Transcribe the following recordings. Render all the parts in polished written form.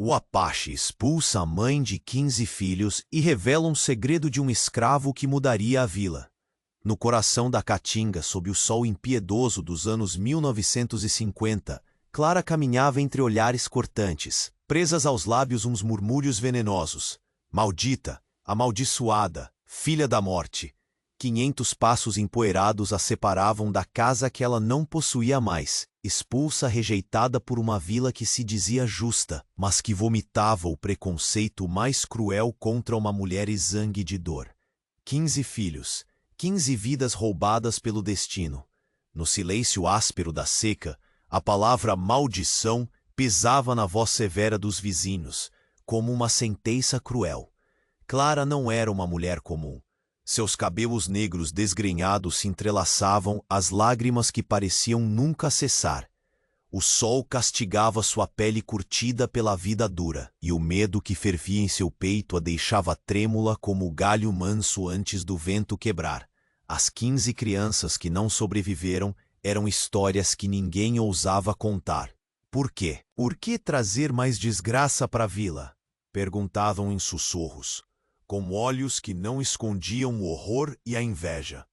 O Apache expulsa a mãe de 15 filhos e revela um segredo de um escravo que mudaria a vila. No coração da Caatinga, sob o sol impiedoso dos anos 1950, Clara caminhava entre olhares cortantes, presas aos lábios uns murmúrios venenosos. Maldita, amaldiçoada, filha da morte. 500 passos empoeirados a separavam da casa que ela não possuía mais, expulsa, rejeitada por uma vila que se dizia justa, mas que vomitava o preconceito mais cruel contra uma mulher exangue de dor. 15 filhos, 15 vidas roubadas pelo destino. No silêncio áspero da seca, a palavra maldição pesava na voz severa dos vizinhos, como uma sentença cruel. Clara não era uma mulher comum. Seus cabelos negros desgrenhados se entrelaçavam, as lágrimas que pareciam nunca cessar. O sol castigava sua pele curtida pela vida dura, e o medo que fervia em seu peito a deixava trêmula como o galho manso antes do vento quebrar. As 15 crianças que não sobreviveram eram histórias que ninguém ousava contar. Por quê? Por que trazer mais desgraça para a vila? Perguntavam em sussurros, com olhos que não escondiam o horror e a inveja.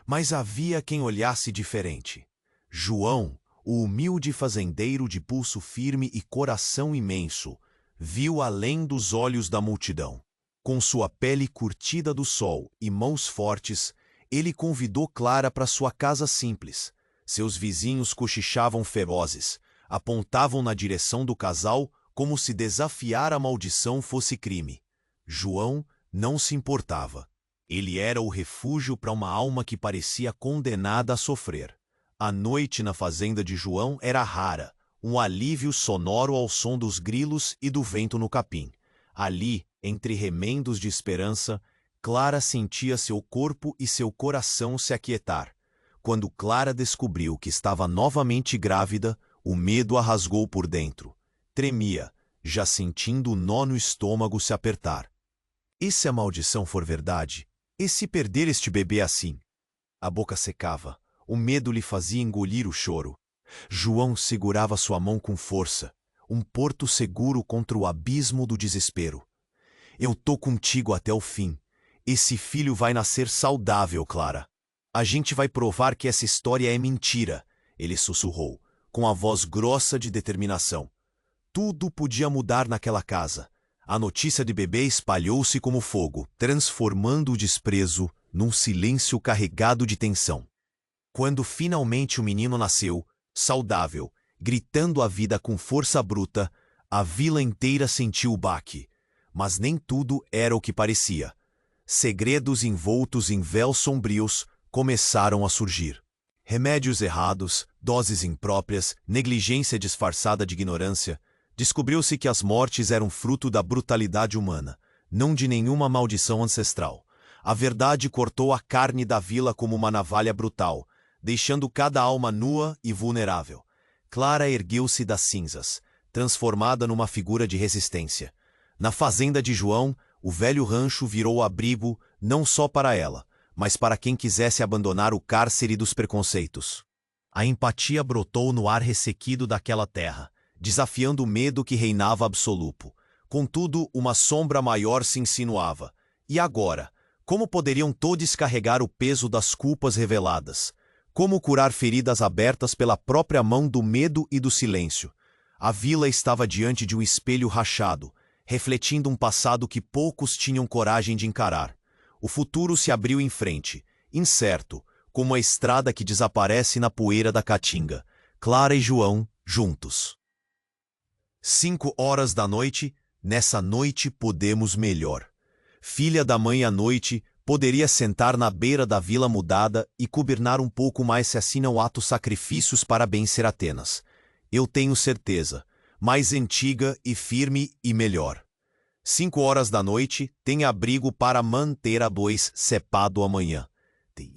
Mas havia quem olhasse diferente. João, o humilde fazendeiro de pulso firme e coração imenso, viu além dos olhos da multidão. Com sua pele curtida do sol e mãos fortes, ele convidou Clara para sua casa simples. Seus vizinhos cochichavam ferozes, apontavam na direção do casal como se desafiar a maldição fosse crime. João não se importava. Ele era o refúgio para uma alma que parecia condenada a sofrer. A noite na fazenda de João era rara, um alívio sonoro ao som dos grilos e do vento no capim. Ali, entre remendos de esperança, Clara sentia seu corpo e seu coração se aquietar. Quando Clara descobriu que estava novamente grávida, o medo a rasgou por dentro. Tremia, já sentindo o nó no estômago se apertar. E se a maldição for verdade? E se perder este bebê assim? A boca secava. O medo lhe fazia engolir o choro. João segurava sua mão com força, um porto seguro contra o abismo do desespero. Eu tô contigo até o fim. Esse filho vai nascer saudável, Clara. A gente vai provar que essa história é mentira, ele sussurrou, com a voz grossa de determinação. Tudo podia mudar naquela casa. A notícia de bebê espalhou-se como fogo, transformando o desprezo num silêncio carregado de tensão. Quando finalmente o menino nasceu, saudável, gritando a vida com força bruta, a vila inteira sentiu o baque. Mas nem tudo era o que parecia. Segredos envoltos em véus sombrios começaram a surgir. Remédios errados, doses impróprias, negligência disfarçada de ignorância. Descobriu-se que as mortes eram fruto da brutalidade humana, não de nenhuma maldição ancestral. A verdade cortou a carne da vila como uma navalha brutal, deixando cada alma nua e vulnerável. Clara ergueu-se das cinzas, transformada numa figura de resistência. Na fazenda de João, o velho rancho virou abrigo não só para ela, mas para quem quisesse abandonar o cárcere dos preconceitos. A empatia brotou no ar ressequido daquela terra, desafiando o medo que reinava absoluto. Contudo, uma sombra maior se insinuava. E agora? Como poderiam todos carregar o peso das culpas reveladas? Como curar feridas abertas pela própria mão do medo e do silêncio? A vila estava diante de um espelho rachado, refletindo um passado que poucos tinham coragem de encarar. O futuro se abriu em frente, incerto, como a estrada que desaparece na poeira da Caatinga. Clara e João, juntos. 5 horas da noite, nessa noite podemos melhor. Filha da mãe à noite, poderia sentar na beira da vila mudada e cobernar um pouco mais se assim não ato sacrifícios para vencer Atenas. Eu tenho certeza, mais antiga e firme e melhor. 5 horas da noite, tem abrigo para manter a bois cepado amanhã.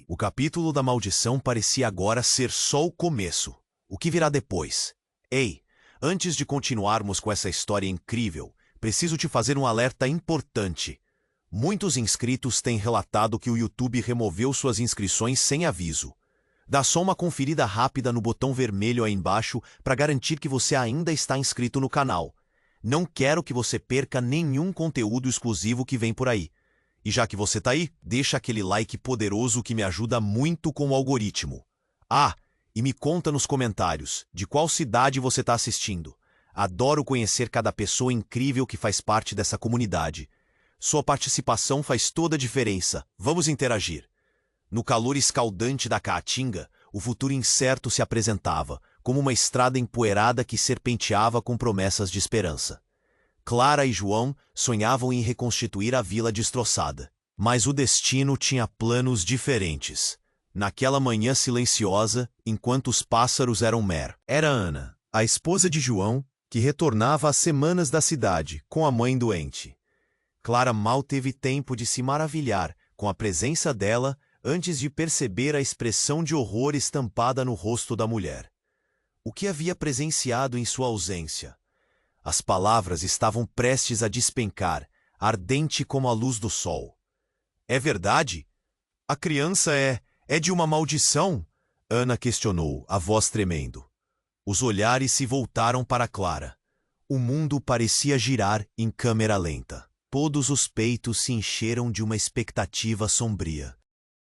O capítulo da maldição parecia agora ser só o começo. O que virá depois? Ei, antes de continuarmos com essa história incrível, preciso te fazer um alerta importante. Muitos inscritos têm relatado que o YouTube removeu suas inscrições sem aviso. Dá só uma conferida rápida no botão vermelho aí embaixo para garantir que você ainda está inscrito no canal. Não quero que você perca nenhum conteúdo exclusivo que vem por aí. E já que você tá aí, deixa aquele like poderoso que me ajuda muito com o algoritmo. Ah, e me conta nos comentários de qual cidade você está assistindo. Adoro conhecer cada pessoa incrível que faz parte dessa comunidade. Sua participação faz toda a diferença. Vamos interagir. No calor escaldante da Caatinga, o futuro incerto se apresentava, como uma estrada empoeirada que serpenteava com promessas de esperança. Clara e João sonhavam em reconstituir a vila destroçada. Mas o destino tinha planos diferentes. Naquela manhã silenciosa, enquanto os pássaros eram era Ana, a esposa de João, que retornava às semanas da cidade, com a mãe doente. Clara mal teve tempo de se maravilhar com a presença dela antes de perceber a expressão de horror estampada no rosto da mulher. O que havia presenciado em sua ausência? As palavras estavam prestes a despencar, ardente como a luz do sol. É verdade? A criança é de uma maldição? Ana questionou, a voz tremendo. Os olhares se voltaram para Clara. O mundo parecia girar em câmera lenta. Todos os peitos se encheram de uma expectativa sombria.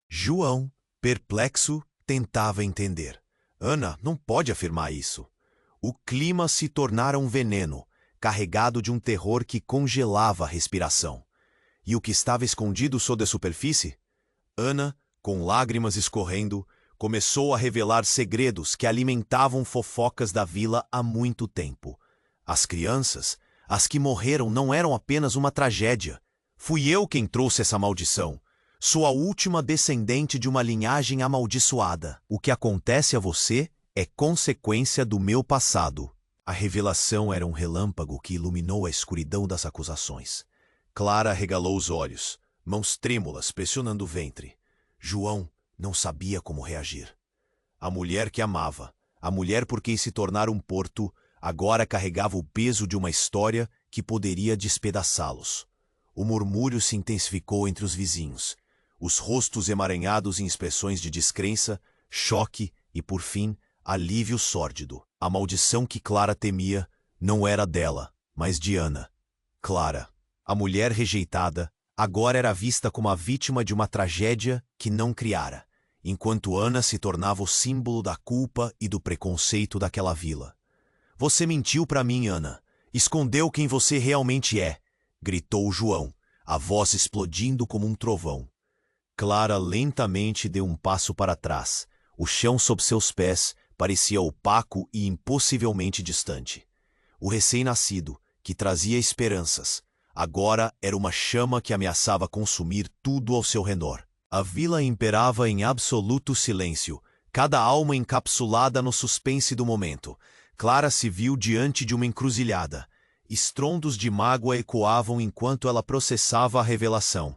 João, perplexo, tentava entender. Ana não pode afirmar isso. O clima se tornara um veneno, carregado de um terror que congelava a respiração. E o que estava escondido sob a superfície? Ana, com lágrimas escorrendo, começou a revelar segredos que alimentavam fofocas da vila há muito tempo. As crianças, as que morreram, não eram apenas uma tragédia. Fui eu quem trouxe essa maldição. Sou a última descendente de uma linhagem amaldiçoada. O que acontece a você é consequência do meu passado. A revelação era um relâmpago que iluminou a escuridão das acusações. Clara arregalou os olhos, mãos trêmulas pressionando o ventre. João não sabia como reagir. A mulher que amava, a mulher por quem se tornara um porto, agora carregava o peso de uma história que poderia despedaçá-los. O murmúrio se intensificou entre os vizinhos. Os rostos emaranhados em expressões de descrença, choque e, por fim, alívio sórdido. A maldição que Clara temia não era dela, mas de Ana. Clara, a mulher rejeitada, agora era vista como a vítima de uma tragédia que não criara, enquanto Ana se tornava o símbolo da culpa e do preconceito daquela vila. Você mentiu para mim, Ana. Escondeu quem você realmente é, gritou João, a voz explodindo como um trovão. Clara lentamente deu um passo para trás. O chão sob seus pés parecia opaco e impossivelmente distante. O recém-nascido, que trazia esperanças, agora era uma chama que ameaçava consumir tudo ao seu redor. A vila imperava em absoluto silêncio, cada alma encapsulada no suspense do momento. Clara se viu diante de uma encruzilhada. Estrondos de mágoa ecoavam enquanto ela processava a revelação.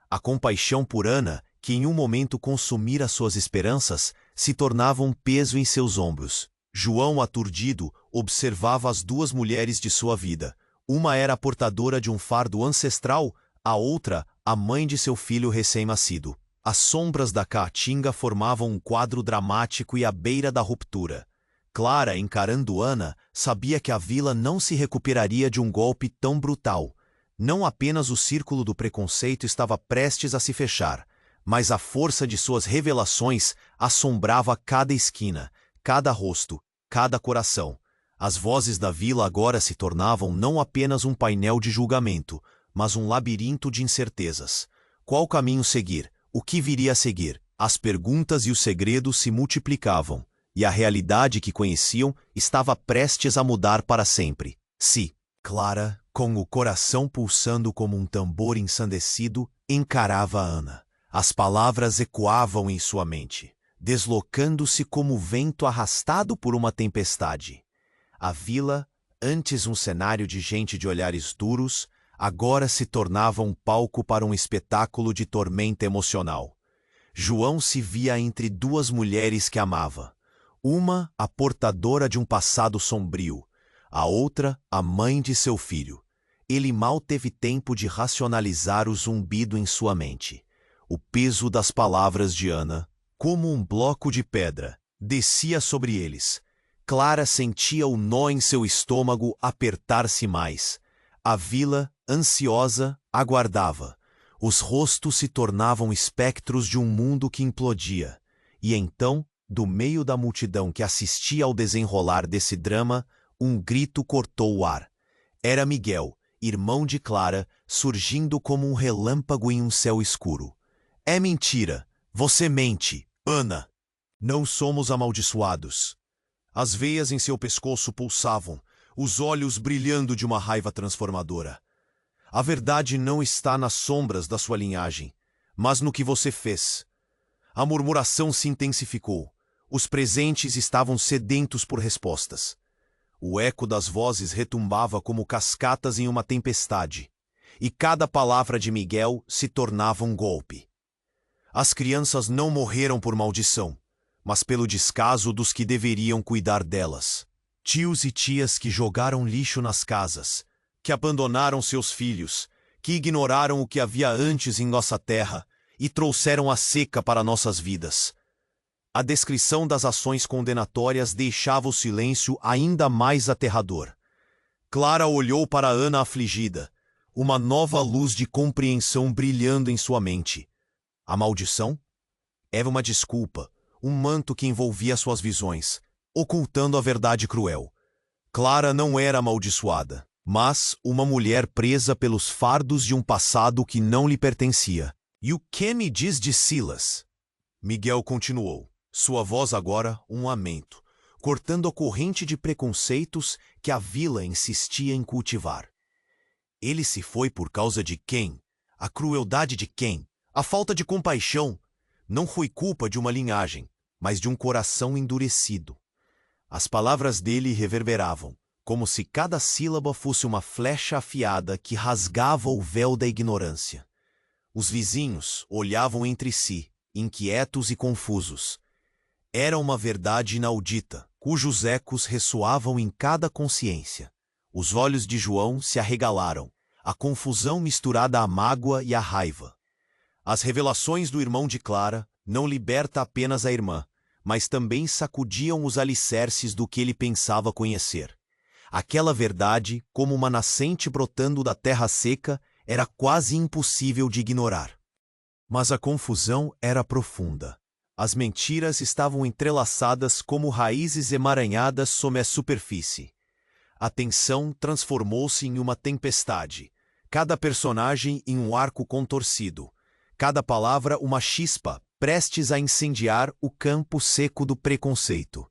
A compaixão por Ana, que em um momento consumira suas esperanças, se tornava um peso em seus ombros. João, aturdido, observava as duas mulheres de sua vida. Uma era a portadora de um fardo ancestral, a outra, a mãe de seu filho recém-nascido. As sombras da Caatinga formavam um quadro dramático e à beira da ruptura. Clara, encarando Ana, sabia que a vila não se recuperaria de um golpe tão brutal. Não apenas o círculo do preconceito estava prestes a se fechar, mas a força de suas revelações assombrava cada esquina, cada rosto, cada coração. As vozes da vila agora se tornavam não apenas um painel de julgamento, mas um labirinto de incertezas. Qual caminho seguir? O que viria a seguir? As perguntas e os segredos se multiplicavam, e a realidade que conheciam estava prestes a mudar para sempre. Se Clara, com o coração pulsando como um tambor ensandecido, encarava Ana. As palavras ecoavam em sua mente, deslocando-se como vento arrastado por uma tempestade. A vila, antes um cenário de gente de olhares duros, agora se tornava um palco para um espetáculo de tormenta emocional. João se via entre duas mulheres que amava. Uma, a portadora de um passado sombrio, a outra, a mãe de seu filho. Ele mal teve tempo de racionalizar o zumbido em sua mente. O peso das palavras de Ana, como um bloco de pedra, descia sobre eles. Clara sentia o nó em seu estômago apertar-se mais. A vila, ansiosa, aguardava. Os rostos se tornavam espectros de um mundo que implodia. E então, do meio da multidão que assistia ao desenrolar desse drama, um grito cortou o ar. Era Miguel, irmão de Clara, surgindo como um relâmpago em um céu escuro. É mentira! Você mente, Ana! Não somos amaldiçoados. As veias em seu pescoço pulsavam, os olhos brilhando de uma raiva transformadora. A verdade não está nas sombras da sua linhagem, mas no que você fez. A murmuração se intensificou. Os presentes estavam sedentos por respostas. O eco das vozes retumbava como cascatas em uma tempestade, e cada palavra de Miguel se tornava um golpe. As crianças não morreram por maldição, mas pelo descaso dos que deveriam cuidar delas. Tios e tias que jogaram lixo nas casas, que abandonaram seus filhos, que ignoraram o que havia antes em nossa terra e trouxeram a seca para nossas vidas. A descrição das ações condenatórias deixava o silêncio ainda mais aterrador. Clara olhou para Ana afligida, uma nova luz de compreensão brilhando em sua mente. A maldição? Era uma desculpa, um manto que envolvia suas visões, ocultando a verdade cruel. Clara não era amaldiçoada, mas uma mulher presa pelos fardos de um passado que não lhe pertencia. E o que me diz de Silas? Miguel continuou, sua voz agora um lamento, cortando a corrente de preconceitos que a vila insistia em cultivar. Ele se foi por causa de quem? A crueldade de quem? A falta de compaixão? Não foi culpa de uma linhagem, mas de um coração endurecido. As palavras dele reverberavam, como se cada sílaba fosse uma flecha afiada que rasgava o véu da ignorância. Os vizinhos olhavam entre si, inquietos e confusos. Era uma verdade inaudita, cujos ecos ressoavam em cada consciência. Os olhos de João se arregalaram, a confusão misturada à mágoa e à raiva. As revelações do irmão de Clara não liberta apenas a irmã, mas também sacudiam os alicerces do que ele pensava conhecer. Aquela verdade, como uma nascente brotando da terra seca, era quase impossível de ignorar. Mas a confusão era profunda. As mentiras estavam entrelaçadas como raízes emaranhadas sob a superfície. A tensão transformou-se em uma tempestade, cada personagem em um arco contorcido, cada palavra uma chispa prestes a incendiar o campo seco do preconceito.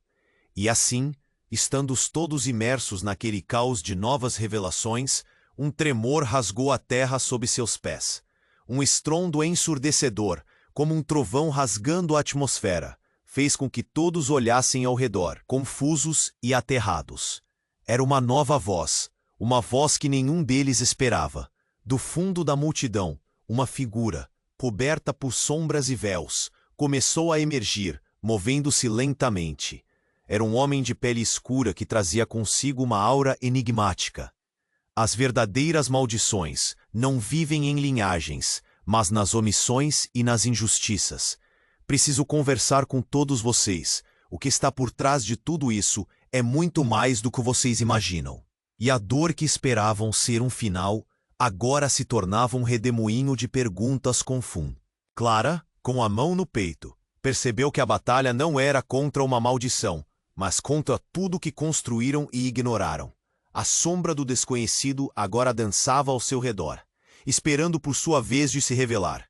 E assim, estando todos imersos naquele caos de novas revelações, um tremor rasgou a terra sob seus pés. Um estrondo ensurdecedor, como um trovão rasgando a atmosfera, fez com que todos olhassem ao redor, confusos e aterrados. Era uma nova voz, uma voz que nenhum deles esperava. Do fundo da multidão, uma figura, coberta por sombras e véus, começou a emergir, movendo-se lentamente. Era um homem de pele escura que trazia consigo uma aura enigmática. As verdadeiras maldições não vivem em linhagens, mas nas omissões e nas injustiças. Preciso conversar com todos vocês. O que está por trás de tudo isso é muito mais do que vocês imaginam. E a dor que esperavam ser um final, agora se tornava um redemoinho de perguntas com fum. Clara, com a mão no peito, percebeu que a batalha não era contra uma maldição, mas contra tudo que construíram e ignoraram. A sombra do desconhecido agora dançava ao seu redor, esperando por sua vez de se revelar.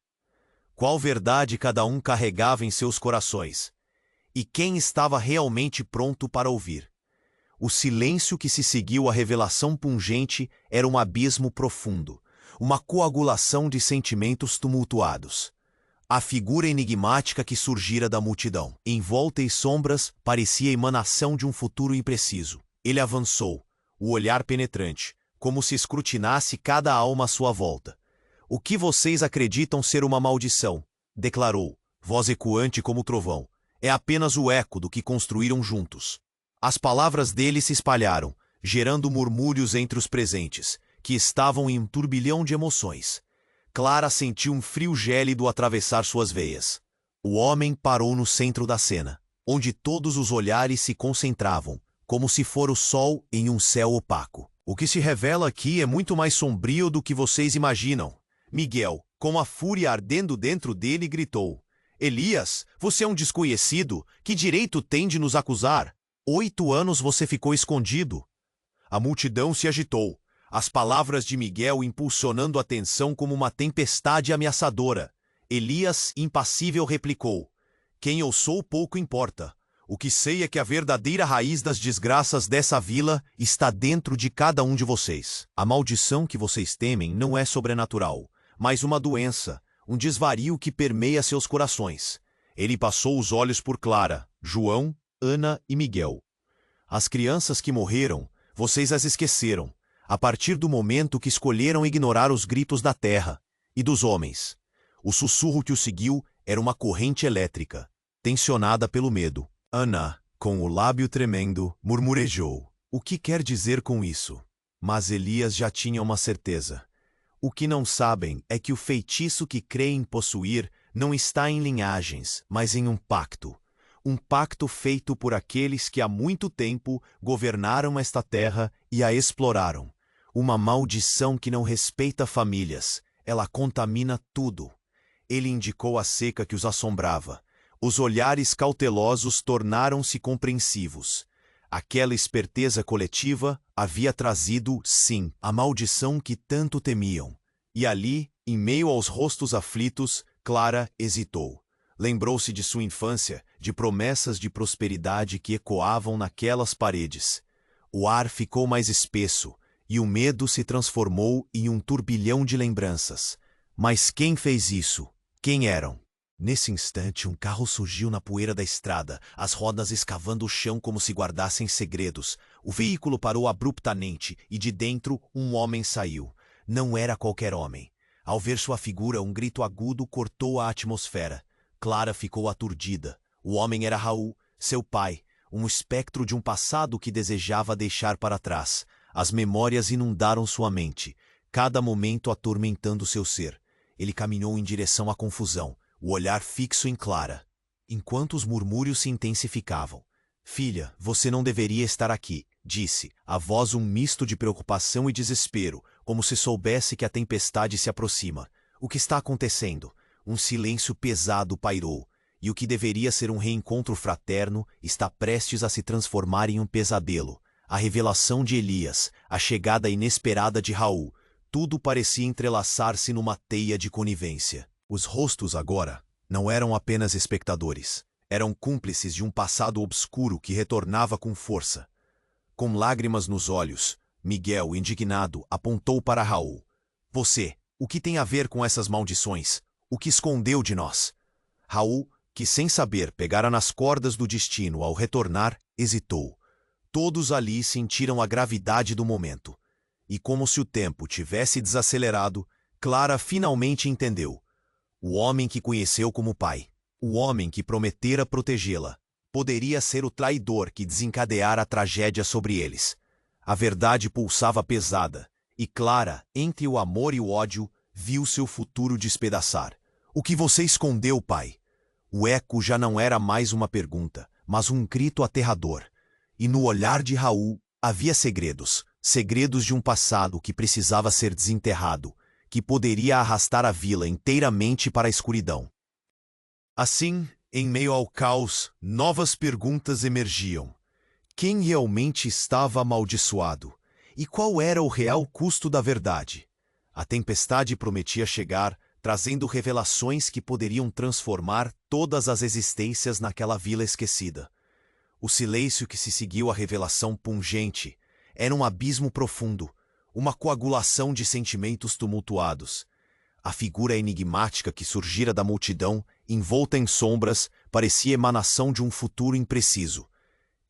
Qual verdade cada um carregava em seus corações? E quem estava realmente pronto para ouvir? O silêncio que se seguiu à revelação pungente era um abismo profundo, uma coagulação de sentimentos tumultuados. A figura enigmática que surgira da multidão, envolta em sombras, parecia a emanação de um futuro impreciso. Ele avançou, o olhar penetrante, como se escrutinasse cada alma à sua volta. O que vocês acreditam ser uma maldição? Declarou, voz ecoante como trovão. É apenas o eco do que construíram juntos. As palavras dele se espalharam, gerando murmúrios entre os presentes, que estavam em um turbilhão de emoções. Clara sentiu um frio gélido atravessar suas veias. O homem parou no centro da cena, onde todos os olhares se concentravam, como se for o sol em um céu opaco. O que se revela aqui é muito mais sombrio do que vocês imaginam. Miguel, com a fúria ardendo dentro dele, gritou: Elias, você é um desconhecido. Que direito tem de nos acusar? 8 anos você ficou escondido. A multidão se agitou, as palavras de Miguel impulsionando a tensão como uma tempestade ameaçadora. Elias, impassível, replicou: Quem eu sou pouco importa. O que sei é que a verdadeira raiz das desgraças dessa vila está dentro de cada um de vocês. A maldição que vocês temem não é sobrenatural, mas uma doença, um desvario que permeia seus corações. Ele passou os olhos por Clara, João, Ana e Miguel. As crianças que morreram, vocês as esqueceram, a partir do momento que escolheram ignorar os gritos da terra e dos homens. O sussurro que o seguiu era uma corrente elétrica, tensionada pelo medo. Ana, com o lábio tremendo, murmurejou: O que quer dizer com isso? Mas Elias já tinha uma certeza. O que não sabem é que o feitiço que creem possuir não está em linhagens, mas em um pacto. Um pacto feito por aqueles que há muito tempo governaram esta terra e a exploraram. Uma maldição que não respeita famílias, ela contamina tudo. Ele indicou a seca que os assombrava. Os olhares cautelosos tornaram-se compreensivos. Aquela esperteza coletiva havia trazido, sim, a maldição que tanto temiam. E ali, em meio aos rostos aflitos, Clara hesitou. Lembrou-se de sua infância, de promessas de prosperidade que ecoavam naquelas paredes. O ar ficou mais espesso, e o medo se transformou em um turbilhão de lembranças. Mas quem fez isso? Quem eram? Nesse instante, um carro surgiu na poeira da estrada, as rodas escavando o chão como se guardassem segredos. O veículo parou abruptamente e de dentro um homem saiu. Não era qualquer homem. Ao ver sua figura, um grito agudo cortou a atmosfera. Clara ficou aturdida. O homem era Raul, seu pai, um espectro de um passado que desejava deixar para trás. As memórias inundaram sua mente, cada momento atormentando seu ser. Ele caminhou em direção à confusão, o olhar fixo em Clara, enquanto os murmúrios se intensificavam. Filha, você não deveria estar aqui, disse, a voz um misto de preocupação e desespero, como se soubesse que a tempestade se aproxima. O que está acontecendo? Um silêncio pesado pairou, e o que deveria ser um reencontro fraterno está prestes a se transformar em um pesadelo. A revelação de Elias, a chegada inesperada de Raul, tudo parecia entrelaçar-se numa teia de conivência. Os rostos agora não eram apenas espectadores, eram cúmplices de um passado obscuro que retornava com força. Com lágrimas nos olhos, Miguel, indignado, apontou para Raul. Você, o que tem a ver com essas maldições? O que escondeu de nós? Raul, que sem saber pegara nas cordas do destino ao retornar, hesitou. Todos ali sentiram a gravidade do momento. E como se o tempo tivesse desacelerado, Clara finalmente entendeu. O homem que conheceu como pai, o homem que prometera protegê-la, poderia ser o traidor que desencadeara a tragédia sobre eles. A verdade pulsava pesada, e Clara, entre o amor e o ódio, viu seu futuro despedaçar. O que você escondeu, pai? O eco já não era mais uma pergunta, mas um grito aterrador. E no olhar de Raul havia segredos, segredos de um passado que precisava ser desenterrado, que poderia arrastar a vila inteiramente para a escuridão. Assim, em meio ao caos, novas perguntas emergiam. Quem realmente estava amaldiçoado? E qual era o real custo da verdade? A tempestade prometia chegar, trazendo revelações que poderiam transformar todas as existências naquela vila esquecida. O silêncio que se seguiu à revelação pungente era um abismo profundo, uma coagulação de sentimentos tumultuados. A figura enigmática que surgira da multidão, envolta em sombras, parecia emanação de um futuro impreciso.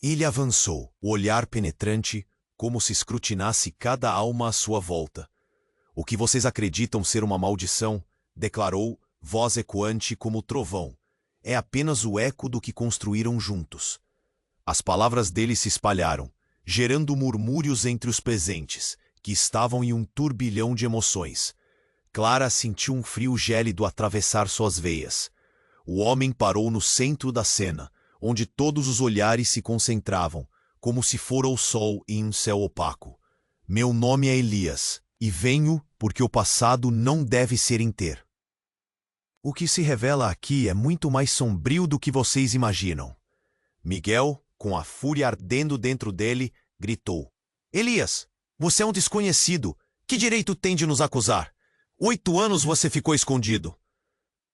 Ele avançou, o olhar penetrante, como se escrutinasse cada alma à sua volta. O que vocês acreditam ser uma maldição, declarou, voz ecoante como trovão, é apenas o eco do que construíram juntos. As palavras dele se espalharam, gerando murmúrios entre os presentes, que estavam em um turbilhão de emoções. Clara sentiu um frio gélido atravessar suas veias. O homem parou no centro da cena, onde todos os olhares se concentravam, como se fora o sol em um céu opaco. Meu nome é Elias, e venho porque o passado não deve ser inteiro. O que se revela aqui é muito mais sombrio do que vocês imaginam. Miguel, com a fúria ardendo dentro dele, gritou: Elias, você é um desconhecido. Que direito tem de nos acusar? 8 anos você ficou escondido.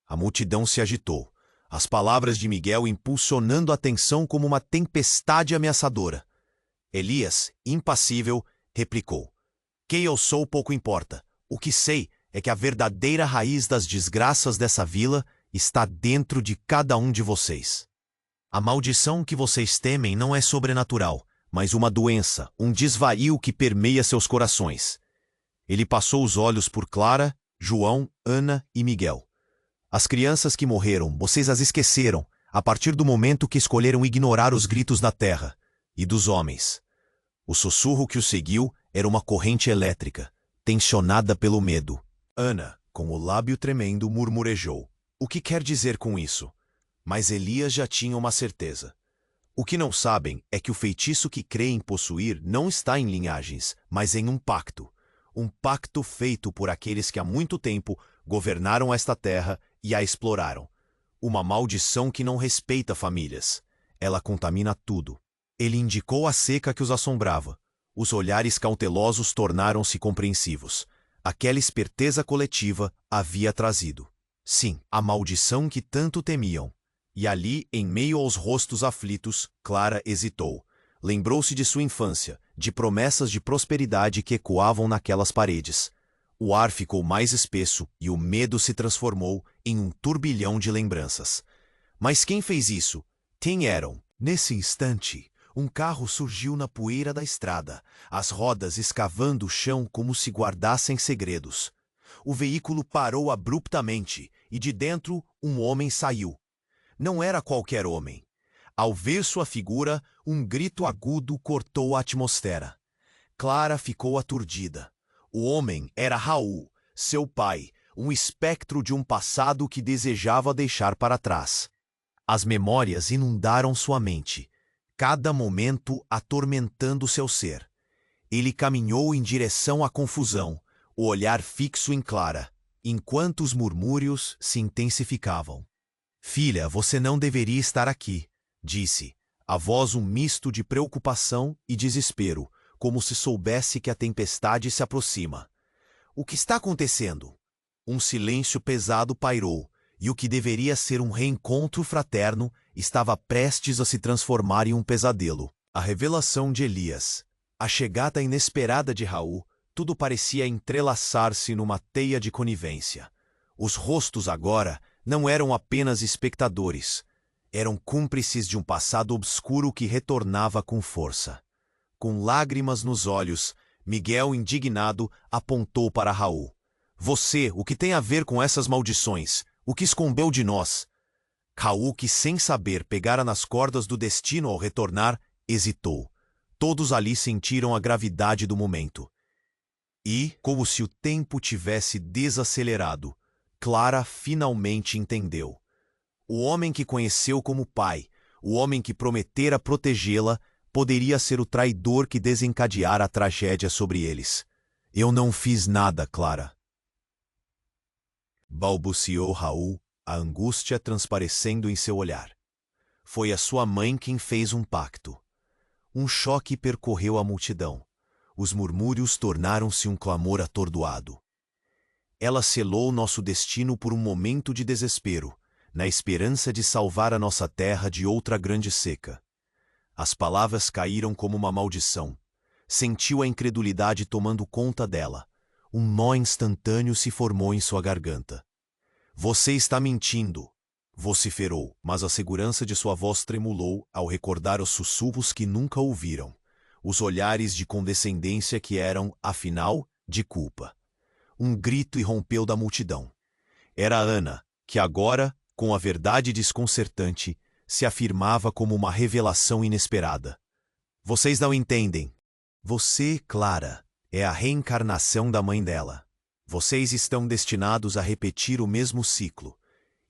A multidão se agitou, as palavras de Miguel impulsionando a atenção como uma tempestade ameaçadora. Elias, impassível, replicou: Quem eu sou pouco importa. O que sei é que a verdadeira raiz das desgraças dessa vila está dentro de cada um de vocês. A maldição que vocês temem não é sobrenatural, mas uma doença, um desvario que permeia seus corações. Ele passou os olhos por Clara, João, Ana e Miguel. As crianças que morreram, vocês as esqueceram, a partir do momento que escolheram ignorar os gritos da terra e dos homens. O sussurro que os seguiu era uma corrente elétrica, tensionada pelo medo. Ana, com o lábio tremendo, murmurejou: O que quer dizer com isso? Mas Elias já tinha uma certeza. O que não sabem é que o feitiço que creem possuir não está em linhagens, mas em um pacto. Um pacto feito por aqueles que há muito tempo governaram esta terra e a exploraram. Uma maldição que não respeita famílias. Ela contamina tudo. Ele indicou a seca que os assombrava. Os olhares cautelosos tornaram-se compreensivos. Aquela esperteza coletiva havia trazido, sim, a maldição que tanto temiam. E ali, em meio aos rostos aflitos, Clara hesitou. Lembrou-se de sua infância, de promessas de prosperidade que ecoavam naquelas paredes. O ar ficou mais espesso e o medo se transformou em um turbilhão de lembranças. Mas quem fez isso? Quem eram? Nesse instante, um carro surgiu na poeira da estrada, as rodas escavando o chão como se guardassem segredos. O veículo parou abruptamente e de dentro um homem saiu. Não era qualquer homem. Ao ver sua figura, um grito agudo cortou a atmosfera. Clara ficou aturdida. O homem era Raul, seu pai, um espectro de um passado que desejava deixar para trás. As memórias inundaram sua mente, cada momento atormentando seu ser. Ele caminhou em direção à confusão, o olhar fixo em Clara, enquanto os murmúrios se intensificavam. Filha, você não deveria estar aqui, disse, a voz um misto de preocupação e desespero, como se soubesse que a tempestade se aproxima. O que está acontecendo? Um silêncio pesado pairou, e o que deveria ser um reencontro fraterno estava prestes a se transformar em um pesadelo. A revelação de Elias, a chegada inesperada de Raul, tudo parecia entrelaçar-se numa teia de conivência. Os rostos agora não eram apenas espectadores, eram cúmplices de um passado obscuro que retornava com força. Com lágrimas nos olhos, Miguel, indignado, apontou para Raul. Você, o que tem a ver com essas maldições? O que escondeu de nós? Raul, que sem saber pegara nas cordas do destino ao retornar, hesitou. Todos ali sentiram a gravidade do momento. E, como se o tempo tivesse desacelerado, Clara finalmente entendeu. O homem que conheceu como pai, o homem que prometera protegê-la, poderia ser o traidor que desencadeara a tragédia sobre eles. Eu não fiz nada, Clara. Balbuciou Raul, a angústia transparecendo em seu olhar. Foi a sua mãe quem fez um pacto. Um choque percorreu a multidão. Os murmúrios tornaram-se um clamor atordoado. Ela selou nosso destino por um momento de desespero, na esperança de salvar a nossa terra de outra grande seca. As palavras caíram como uma maldição. Sentiu a incredulidade tomando conta dela. Um nó instantâneo se formou em sua garganta. Você está mentindo, vociferou, mas a segurança de sua voz tremulou ao recordar os sussurros que nunca ouviram, os olhares de condescendência que eram, afinal, de culpa. Um grito irrompeu da multidão. Era Ana, que agora, com a verdade desconcertante, se afirmava como uma revelação inesperada. Vocês não entendem. Você, Clara, é a reencarnação da mãe dela. Vocês estão destinados a repetir o mesmo ciclo.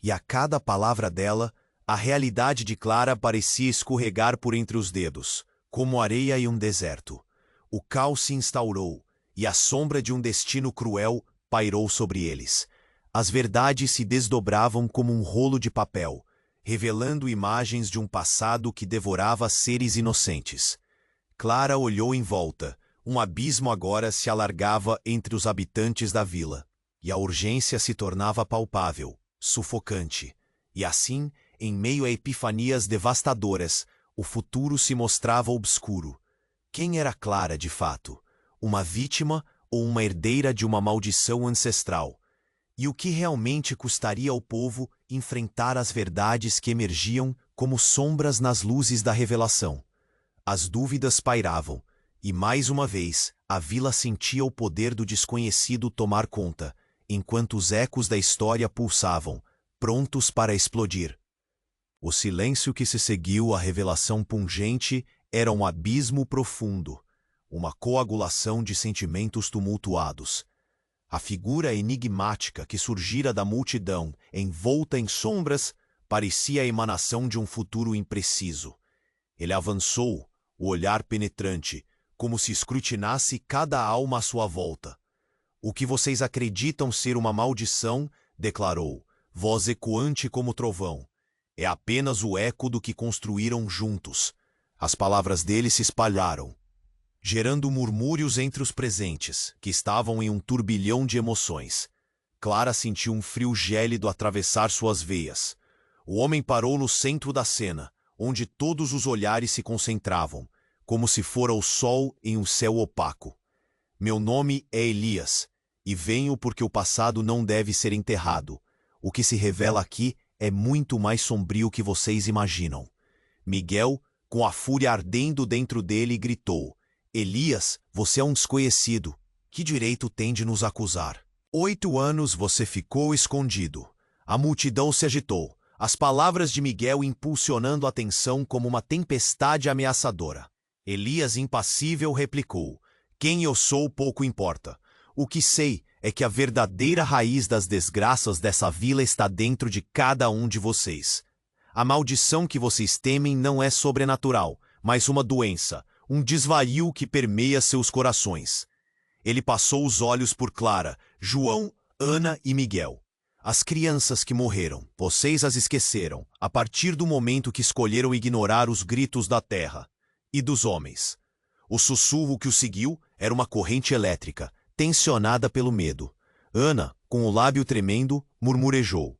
E a cada palavra dela, a realidade de Clara parecia escorregar por entre os dedos, Como areia em um deserto, o caos se instaurou e a sombra de um destino cruel pairou sobre eles. As verdades se desdobravam como um rolo de papel, revelando imagens de um passado que devorava seres inocentes. Clara olhou em volta. Um abismo agora se alargava entre os habitantes da vila, e a urgência se tornava palpável, sufocante. E assim, em meio a epifanias devastadoras, o futuro se mostrava obscuro. Quem era Clara de fato? Uma vítima ou uma herdeira de uma maldição ancestral? E o que realmente custaria ao povo enfrentar as verdades que emergiam como sombras nas luzes da revelação? As dúvidas pairavam, e mais uma vez a vila sentia o poder do desconhecido tomar conta, enquanto os ecos da história pulsavam, prontos para explodir. O silêncio que se seguiu à revelação pungente era um abismo profundo, uma coagulação de sentimentos tumultuados. A figura enigmática que surgira da multidão, envolta em sombras, parecia a emanação de um futuro impreciso. Ele avançou, o olhar penetrante, como se escrutinasse cada alma à sua volta. O que vocês acreditam ser uma maldição, declarou, voz ecoante como trovão, é apenas o eco do que construíram juntos. As palavras dele se espalharam, gerando murmúrios entre os presentes, que estavam em um turbilhão de emoções. Clara sentiu um frio gélido atravessar suas veias. O homem parou no centro da cena, onde todos os olhares se concentravam, como se fora o sol em um céu opaco. Meu nome é Elias, e venho porque o passado não deve ser enterrado. O que se revela aqui é muito mais sombrio que vocês imaginam. Miguel, com a fúria ardendo dentro dele, gritou: Elias, você é um desconhecido. Que direito tem de nos acusar? 8 anos você ficou escondido. A multidão se agitou, as palavras de Miguel impulsionando a atenção como uma tempestade ameaçadora. Elias, impassível, replicou: quem eu sou pouco importa. O que sei é que a verdadeira raiz das desgraças dessa vila está dentro de cada um de vocês. A maldição que vocês temem não é sobrenatural, mas uma doença, um desvario que permeia seus corações. Ele passou os olhos por Clara, João, Ana e Miguel. As crianças que morreram, vocês as esqueceram, a partir do momento que escolheram ignorar os gritos da terra e dos homens. O sussurro que o seguiu era uma corrente elétrica, tensionada pelo medo. Ana, com o lábio tremendo, murmurejou: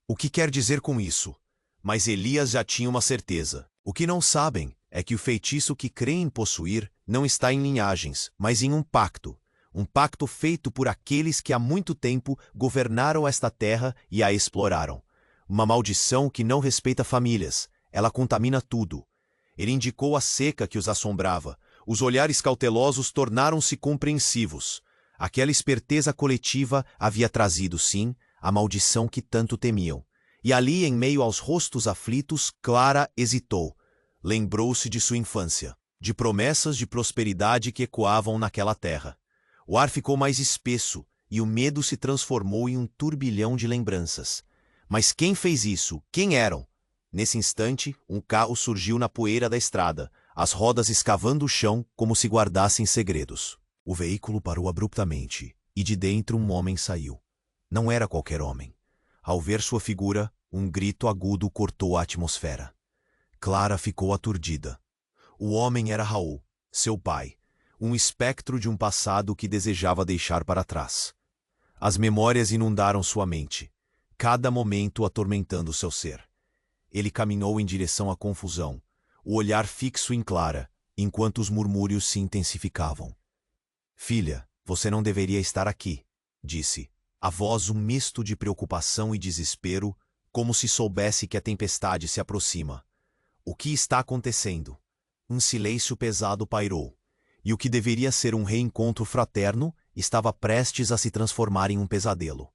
o que quer dizer com isso? Mas Elias já tinha uma certeza. O que não sabem é que o feitiço que creem possuir não está em linhagens, mas em um pacto. Um pacto feito por aqueles que há muito tempo governaram esta terra e a exploraram. Uma maldição que não respeita famílias, ela contamina tudo. Ele indicou a seca que os assombrava. Os olhares cautelosos tornaram-se compreensivos. Aquela esperteza coletiva havia trazido, sim, a maldição que tanto temiam. E ali, em meio aos rostos aflitos, Clara hesitou. Lembrou-se de sua infância, de promessas de prosperidade que ecoavam naquela terra. O ar ficou mais espesso e o medo se transformou em um turbilhão de lembranças. Mas quem fez isso? Quem eram? Nesse instante, um carro surgiu na poeira da estrada, as rodas escavando o chão como se guardassem segredos. O veículo parou abruptamente, e de dentro um homem saiu. Não era qualquer homem. Ao ver sua figura, um grito agudo cortou a atmosfera. Clara ficou aturdida. O homem era Raul, seu pai, um espectro de um passado que desejava deixar para trás. As memórias inundaram sua mente, cada momento atormentando seu ser. Ele caminhou em direção à confusão, o olhar fixo em Clara, enquanto os murmúrios se intensificavam. Filha, você não deveria estar aqui, disse, a voz um misto de preocupação e desespero, como se soubesse que a tempestade se aproxima. O que está acontecendo? Um silêncio pesado pairou, e o que deveria ser um reencontro fraterno estava prestes a se transformar em um pesadelo.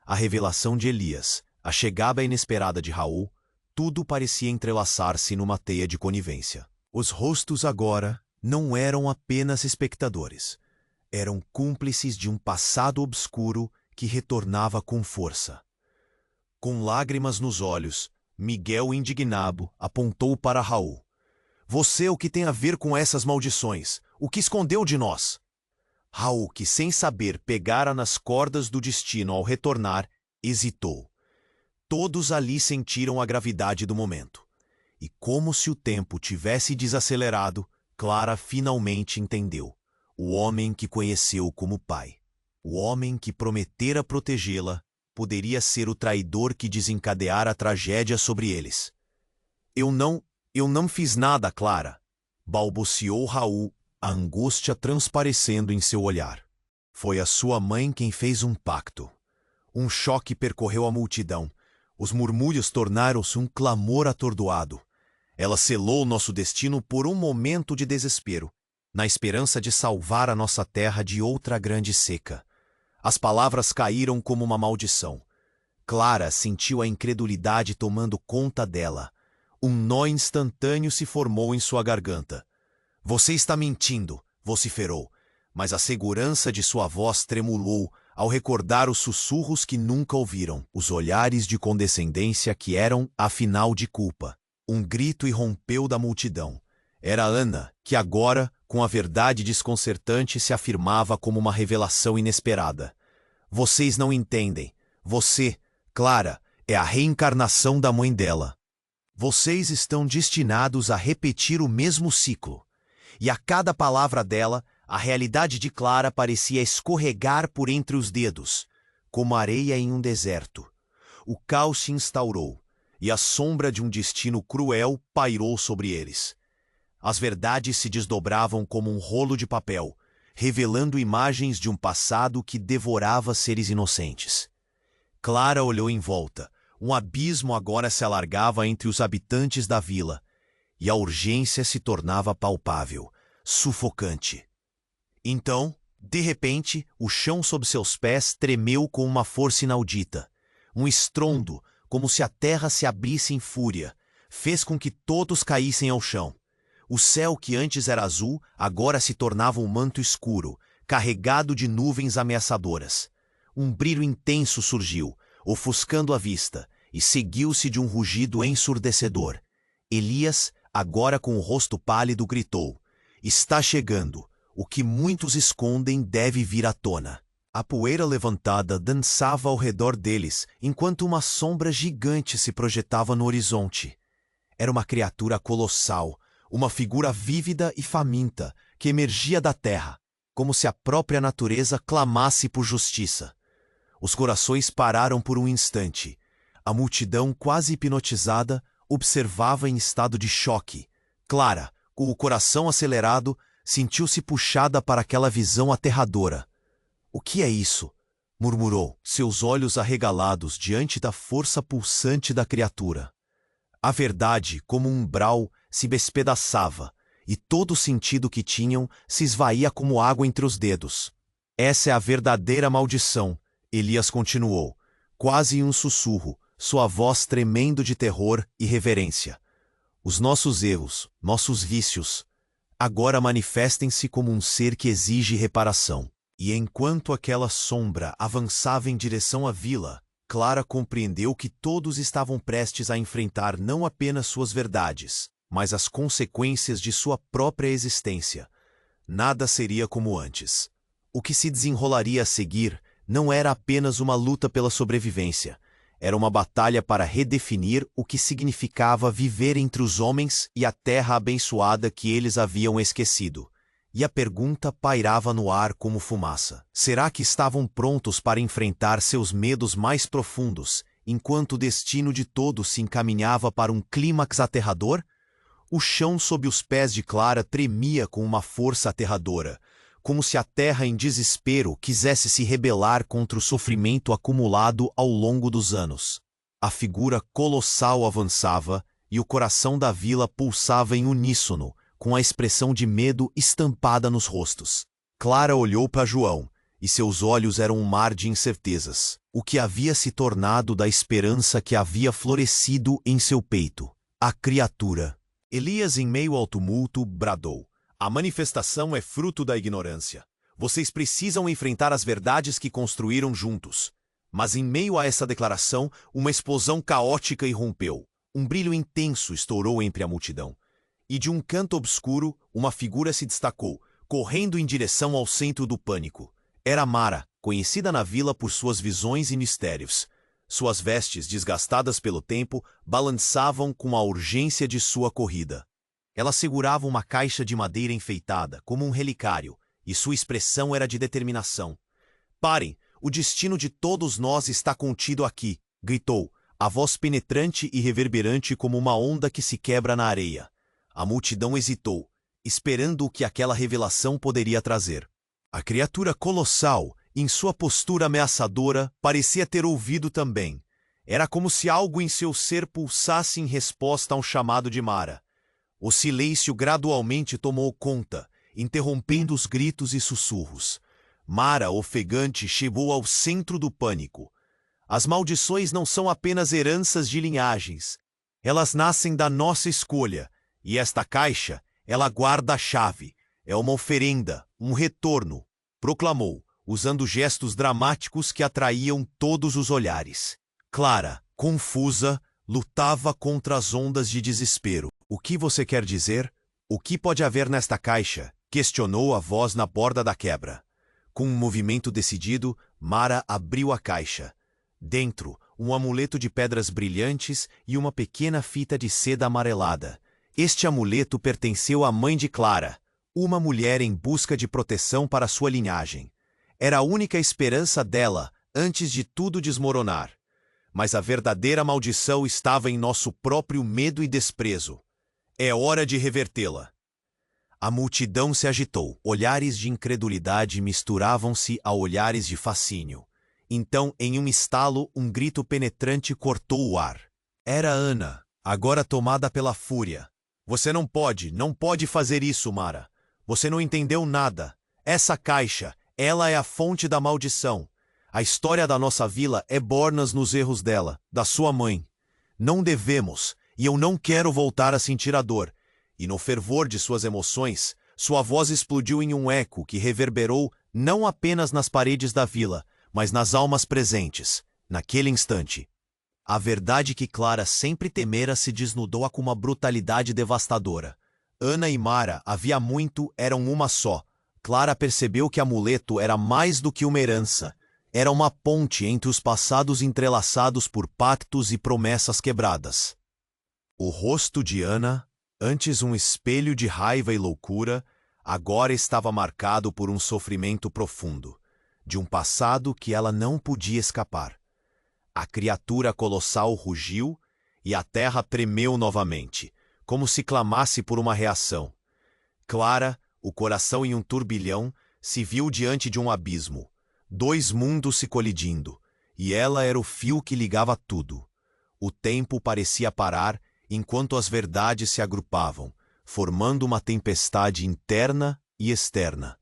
A revelação de Elias, a chegada inesperada de Raul, tudo parecia entrelaçar-se numa teia de conivência. Os rostos agora não eram apenas espectadores. Eram cúmplices de um passado obscuro que retornava com força. Com lágrimas nos olhos, Miguel, indignado, apontou para Raul. Você o que tem a ver com essas maldições? O que escondeu de nós? Raul, que sem saber pegara nas cordas do destino ao retornar, hesitou. Todos ali sentiram a gravidade do momento. E como se o tempo tivesse desacelerado, Clara finalmente entendeu. O homem que conheceu como pai, o homem que prometera protegê-la, poderia ser o traidor que desencadeara a tragédia sobre eles. Eu não fiz nada, Clara, balbuciou Raul, a angústia transparecendo em seu olhar. Foi a sua mãe quem fez um pacto. Um choque percorreu a multidão. Os murmúrios tornaram-se um clamor atordoado. Ela selou nosso destino por um momento de desespero, na esperança de salvar a nossa terra de outra grande seca. As palavras caíram como uma maldição. Clara sentiu a incredulidade tomando conta dela. Um nó instantâneo se formou em sua garganta. Você está mentindo, vociferou, mas a segurança de sua voz tremulou ao recordar os sussurros que nunca ouviram, os olhares de condescendência que eram, afinal, de culpa. Um grito irrompeu da multidão. Era Ana, que agora, com a verdade desconcertante, se afirmava como uma revelação inesperada. Vocês não entendem. Você, Clara, é a reencarnação da mãe dela. Vocês estão destinados a repetir o mesmo ciclo. E a cada palavra dela, a realidade de Clara parecia escorregar por entre os dedos, como areia em um deserto. O caos se instaurou, e a sombra de um destino cruel pairou sobre eles. As verdades se desdobravam como um rolo de papel, revelando imagens de um passado que devorava seres inocentes. Clara olhou em volta. Um abismo agora se alargava entre os habitantes da vila, e a urgência se tornava palpável, sufocante. Então, de repente, o chão sob seus pés tremeu com uma força inaudita. Um estrondo, como se a terra se abrisse em fúria, fez com que todos caíssem ao chão. O céu que antes era azul, agora se tornava um manto escuro, carregado de nuvens ameaçadoras. Um brilho intenso surgiu, ofuscando a vista, e seguiu-se de um rugido ensurdecedor. Elias, agora com o rosto pálido, gritou: "Está chegando! O que muitos escondem deve vir à tona." A poeira levantada dançava ao redor deles, enquanto uma sombra gigante se projetava no horizonte. Era uma criatura colossal, uma figura vívida e faminta, que emergia da terra, como se a própria natureza clamasse por justiça. Os corações pararam por um instante. A multidão, quase hipnotizada, observava em estado de choque. Clara, com o coração acelerado, sentiu-se puxada para aquela visão aterradora. "O que é isso?" murmurou, seus olhos arregalados diante da força pulsante da criatura. A verdade, como um umbral, se despedaçava, e todo o sentido que tinham se esvaía como água entre os dedos. "Essa é a verdadeira maldição", Elias continuou, quase em um sussurro, sua voz tremendo de terror e reverência. "Os nossos erros, nossos vícios, agora manifestem-se como um ser que exige reparação." E enquanto aquela sombra avançava em direção à vila, Clara compreendeu que todos estavam prestes a enfrentar não apenas suas verdades, mas as consequências de sua própria existência. Nada seria como antes. O que se desenrolaria a seguir não era apenas uma luta pela sobrevivência. Era uma batalha para redefinir o que significava viver entre os homens e a terra abençoada que eles haviam esquecido. E a pergunta pairava no ar como fumaça. Será que estavam prontos para enfrentar seus medos mais profundos, enquanto o destino de todos se encaminhava para um clímax aterrador? O chão sob os pés de Clara tremia com uma força aterradora, como se a terra em desespero quisesse se rebelar contra o sofrimento acumulado ao longo dos anos. A figura colossal avançava e o coração da vila pulsava em uníssono, com a expressão de medo estampada nos rostos. Clara olhou para João, e seus olhos eram um mar de incertezas. O que havia se tornado da esperança que havia florescido em seu peito? A criatura. Elias, em meio ao tumulto, bradou: "A manifestação é fruto da ignorância. Vocês precisam enfrentar as verdades que construíram juntos." Mas em meio a essa declaração, uma explosão caótica irrompeu. Um brilho intenso estourou entre a multidão. e de um canto obscuro, uma figura se destacou, correndo em direção ao centro do pânico. Era Mara, conhecida na vila por suas visões e mistérios. Suas vestes, desgastadas pelo tempo, balançavam com a urgência de sua corrida. Ela segurava uma caixa de madeira enfeitada, como um relicário, e sua expressão era de determinação. "Parem! O destino de todos nós está contido aqui", gritou, a voz penetrante e reverberante como uma onda que se quebra na areia. A multidão hesitou, esperando o que aquela revelação poderia trazer. A criatura colossal, em sua postura ameaçadora, parecia ter ouvido também. Era como se algo em seu ser pulsasse em resposta a um chamado de Mara. O silêncio gradualmente tomou conta, interrompendo os gritos e sussurros. Mara, ofegante, chegou ao centro do pânico. As maldições não são apenas heranças de linhagens. Elas nascem da nossa escolha, e esta caixa, ela guarda a chave. É uma oferenda, um retorno, proclamou, usando gestos dramáticos que atraíam todos os olhares. Clara, confusa, lutava contra as ondas de desespero. "O que você quer dizer? O que pode haver nesta caixa?" questionou a voz na borda da quebra. Com um movimento decidido, Mara abriu a caixa. Dentro, um amuleto de pedras brilhantes e uma pequena fita de seda amarelada. Este amuleto pertenceu à mãe de Clara, uma mulher em busca de proteção para sua linhagem. Era a única esperança dela antes de tudo desmoronar. Mas a verdadeira maldição estava em nosso próprio medo e desprezo. É hora de revertê-la. A multidão se agitou. Olhares de incredulidade misturavam-se a olhares de fascínio. Então, em um estalo, um grito penetrante cortou o ar. Era Ana, agora tomada pela fúria. "Você não pode fazer isso, Mara. Você não entendeu nada. Essa caixa, ela é a fonte da maldição. A história da nossa vila é bornas nos erros dela, da sua mãe. Não devemos, e eu não quero voltar a sentir a dor." E no fervor de suas emoções, sua voz explodiu em um eco que reverberou não apenas nas paredes da vila, mas nas almas presentes, naquele instante. A verdade que Clara sempre temera se desnudou com uma brutalidade devastadora. Ana e Mara, havia muito, eram uma só. Clara percebeu que o amuleto era mais do que uma herança. Era uma ponte entre os passados entrelaçados por pactos e promessas quebradas. O rosto de Ana, antes um espelho de raiva e loucura, agora estava marcado por um sofrimento profundo, de um passado que ela não podia escapar. A criatura colossal rugiu e a terra tremeu novamente, como se clamasse por uma reação. Clara, o coração em um turbilhão, se viu diante de um abismo, 2 mundos se colidindo, e ela era o fio que ligava tudo. O tempo parecia parar enquanto as verdades se agrupavam, formando uma tempestade interna e externa.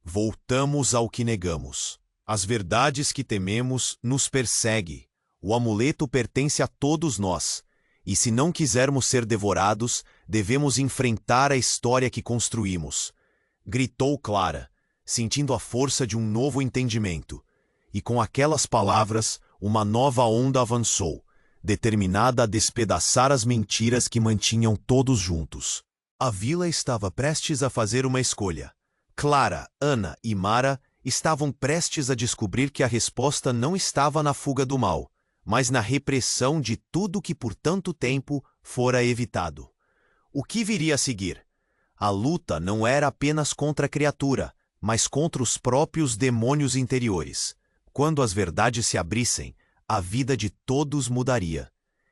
Voltamos ao que negamos. As verdades que tememos nos perseguem. O amuleto pertence a todos nós, e se não quisermos ser devorados, devemos enfrentar a história que construímos. Gritou Clara, sentindo a força de um novo entendimento. E com aquelas palavras, uma nova onda avançou, determinada a despedaçar as mentiras que mantinham todos juntos. A vila estava prestes a fazer uma escolha. Clara, Ana e Mara estavam prestes a descobrir que a resposta não estava na fuga do mal, mas na repressão de tudo que por tanto tempo fora evitado. O que viria a seguir? A luta não era apenas contra a criatura, mas contra os próprios demônios interiores. Quando as verdades se abrissem, a vida de todos mudaria.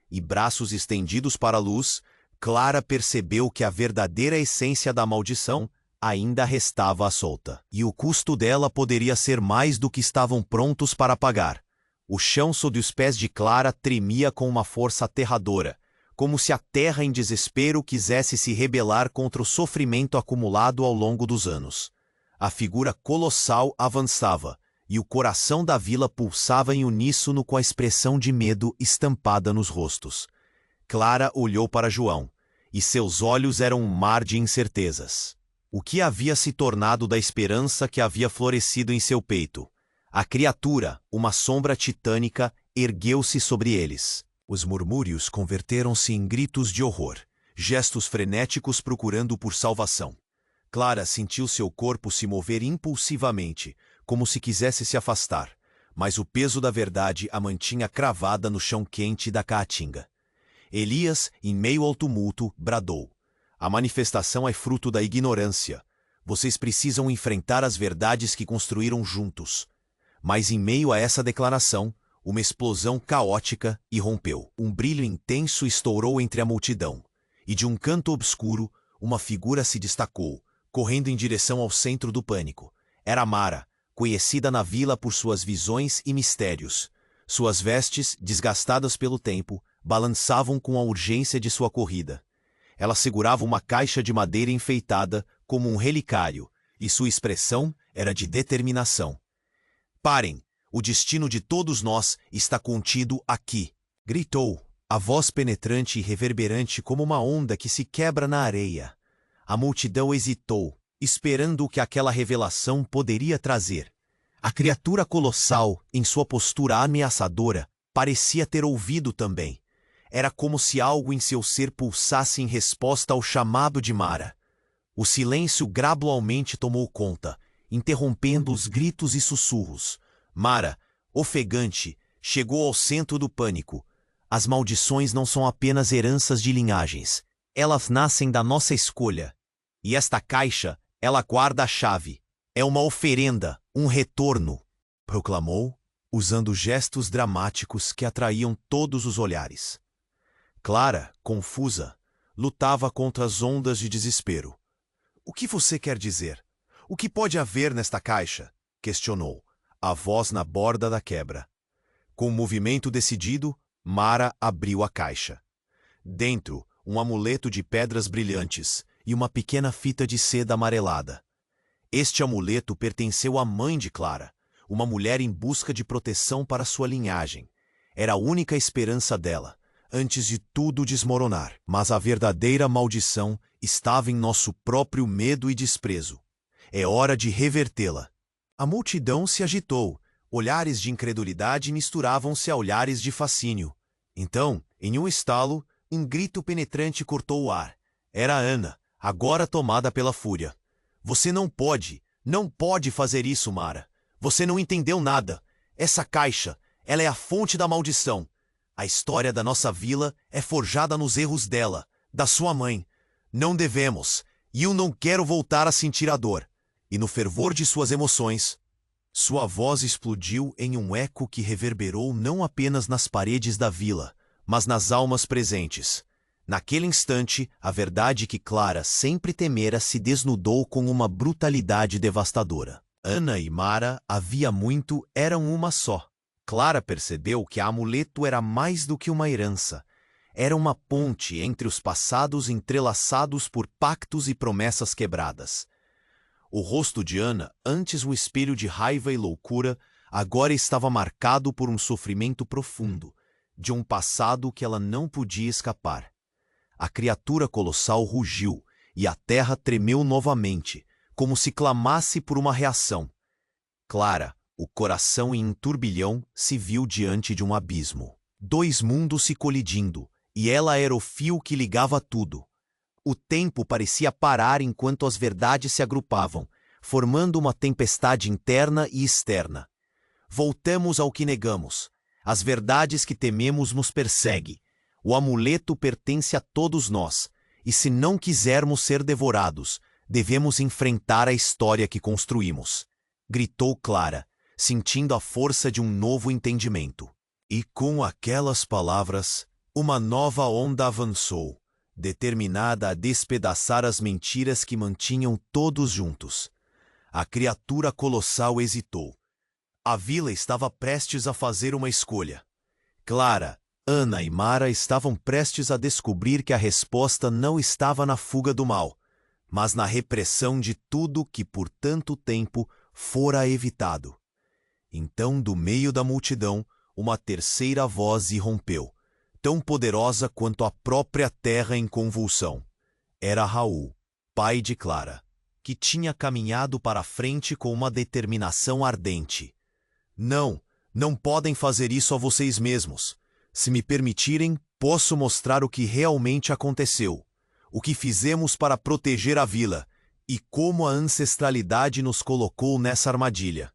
E braços estendidos para a luz, Clara percebeu que a verdadeira essência da maldição ainda restava à solta. E o custo dela poderia ser mais do que estavam prontos para pagar. O chão sob os pés de Clara tremia com uma força aterradora, como se a terra em desespero quisesse se rebelar contra o sofrimento acumulado ao longo dos anos. A figura colossal avançava, e o coração da vila pulsava em uníssono com a expressão de medo estampada nos rostos. Clara olhou para João, e seus olhos eram um mar de incertezas. O que havia se tornado da esperança que havia florescido em seu peito? A criatura, uma sombra titânica, ergueu-se sobre eles. Os murmúrios converteram-se em gritos de horror. gestos frenéticos procurando por salvação. Clara sentiu seu corpo se mover impulsivamente, como se quisesse se afastar, mas o peso da verdade a mantinha cravada no chão quente da caatinga. Elias, em meio ao tumulto, bradou: "A manifestação é fruto da ignorância. Vocês precisam enfrentar as verdades que construíram juntos." Mas em meio a essa declaração, uma explosão caótica irrompeu. Um brilho intenso estourou entre a multidão, e de um canto obscuro, uma figura se destacou, correndo em direção ao centro do pânico. Era Mara, conhecida na vila por suas visões e mistérios. Suas vestes, desgastadas pelo tempo, balançavam com a urgência de sua corrida. Ela segurava uma caixa de madeira enfeitada como um relicário, e sua expressão era de determinação. "Parem! O destino de todos nós está contido aqui!" gritou, a voz penetrante e reverberante como uma onda que se quebra na areia. A multidão hesitou, esperando o que aquela revelação poderia trazer. A criatura colossal, em sua postura ameaçadora, parecia ter ouvido também. Era como se algo em seu ser pulsasse em resposta ao chamado de Mara. O silêncio gradualmente tomou conta, interrompendo os gritos e sussurros. Mara, ofegante, chegou ao centro do pânico. As maldições não são apenas heranças de linhagens. Elas nascem da nossa escolha. E esta caixa, ela guarda a chave. É uma oferenda, um retorno, proclamou, usando gestos dramáticos que atraíam todos os olhares. Clara, confusa, lutava contra as ondas de desespero. "O que você quer dizer? O que pode haver nesta caixa?" questionou, a voz na borda da quebra. Com um movimento decidido, Mara abriu a caixa. Dentro, um amuleto de pedras brilhantes e uma pequena fita de seda amarelada. Este amuleto pertenceu à mãe de Clara, uma mulher em busca de proteção para sua linhagem. Era a única esperança dela, antes de tudo desmoronar. Mas a verdadeira maldição estava em nosso próprio medo e desprezo. É hora de revertê-la. A multidão se agitou. Olhares de incredulidade misturavam-se a olhares de fascínio. Então, em um estalo, um grito penetrante cortou o ar. Era Ana, agora tomada pela fúria. "Você não pode fazer isso, Mara. Você não entendeu nada. Essa caixa, ela é a fonte da maldição. A história da nossa vila é forjada nos erros dela, da sua mãe. Não devemos, e eu não quero voltar a sentir a dor." E no fervor de suas emoções, sua voz explodiu em um eco que reverberou não apenas nas paredes da vila, mas nas almas presentes. Naquele instante, a verdade que Clara sempre temera se desnudou com uma brutalidade devastadora. Ana e Mara, havia muito, eram uma só. Clara percebeu que a amuleto era mais do que uma herança. Era uma ponte entre os passados entrelaçados por pactos e promessas quebradas. O rosto de Ana, antes um espelho de raiva e loucura, agora estava marcado por um sofrimento profundo, de um passado que ela não podia escapar. A criatura colossal rugiu, e a terra tremeu novamente, como se clamasse por uma reação. Clara, o coração em um turbilhão, se viu diante de um abismo. Dois mundos se colidindo, e ela era o fio que ligava tudo. O tempo parecia parar enquanto as verdades se agrupavam, formando uma tempestade interna e externa. Voltamos ao que negamos. As verdades que tememos nos perseguem. O amuleto pertence a todos nós, e se não quisermos ser devorados, devemos enfrentar a história que construímos. Gritou Clara, sentindo a força de um novo entendimento. E com aquelas palavras, uma nova onda avançou, determinada a despedaçar as mentiras que mantinham todos juntos. A criatura colossal hesitou. A vila estava prestes a fazer uma escolha. Clara, Ana e Mara estavam prestes a descobrir que a resposta não estava na fuga do mal, mas na repressão de tudo que por tanto tempo fora evitado. Então, do meio da multidão, uma terceira voz irrompeu, tão poderosa quanto a própria terra em convulsão. Era Raul, pai de Clara, que tinha caminhado para a frente com uma determinação ardente. Não podem fazer isso a vocês mesmos. Se me permitirem, posso mostrar o que realmente aconteceu. o que fizemos para proteger a vila e como a ancestralidade nos colocou nessa armadilha.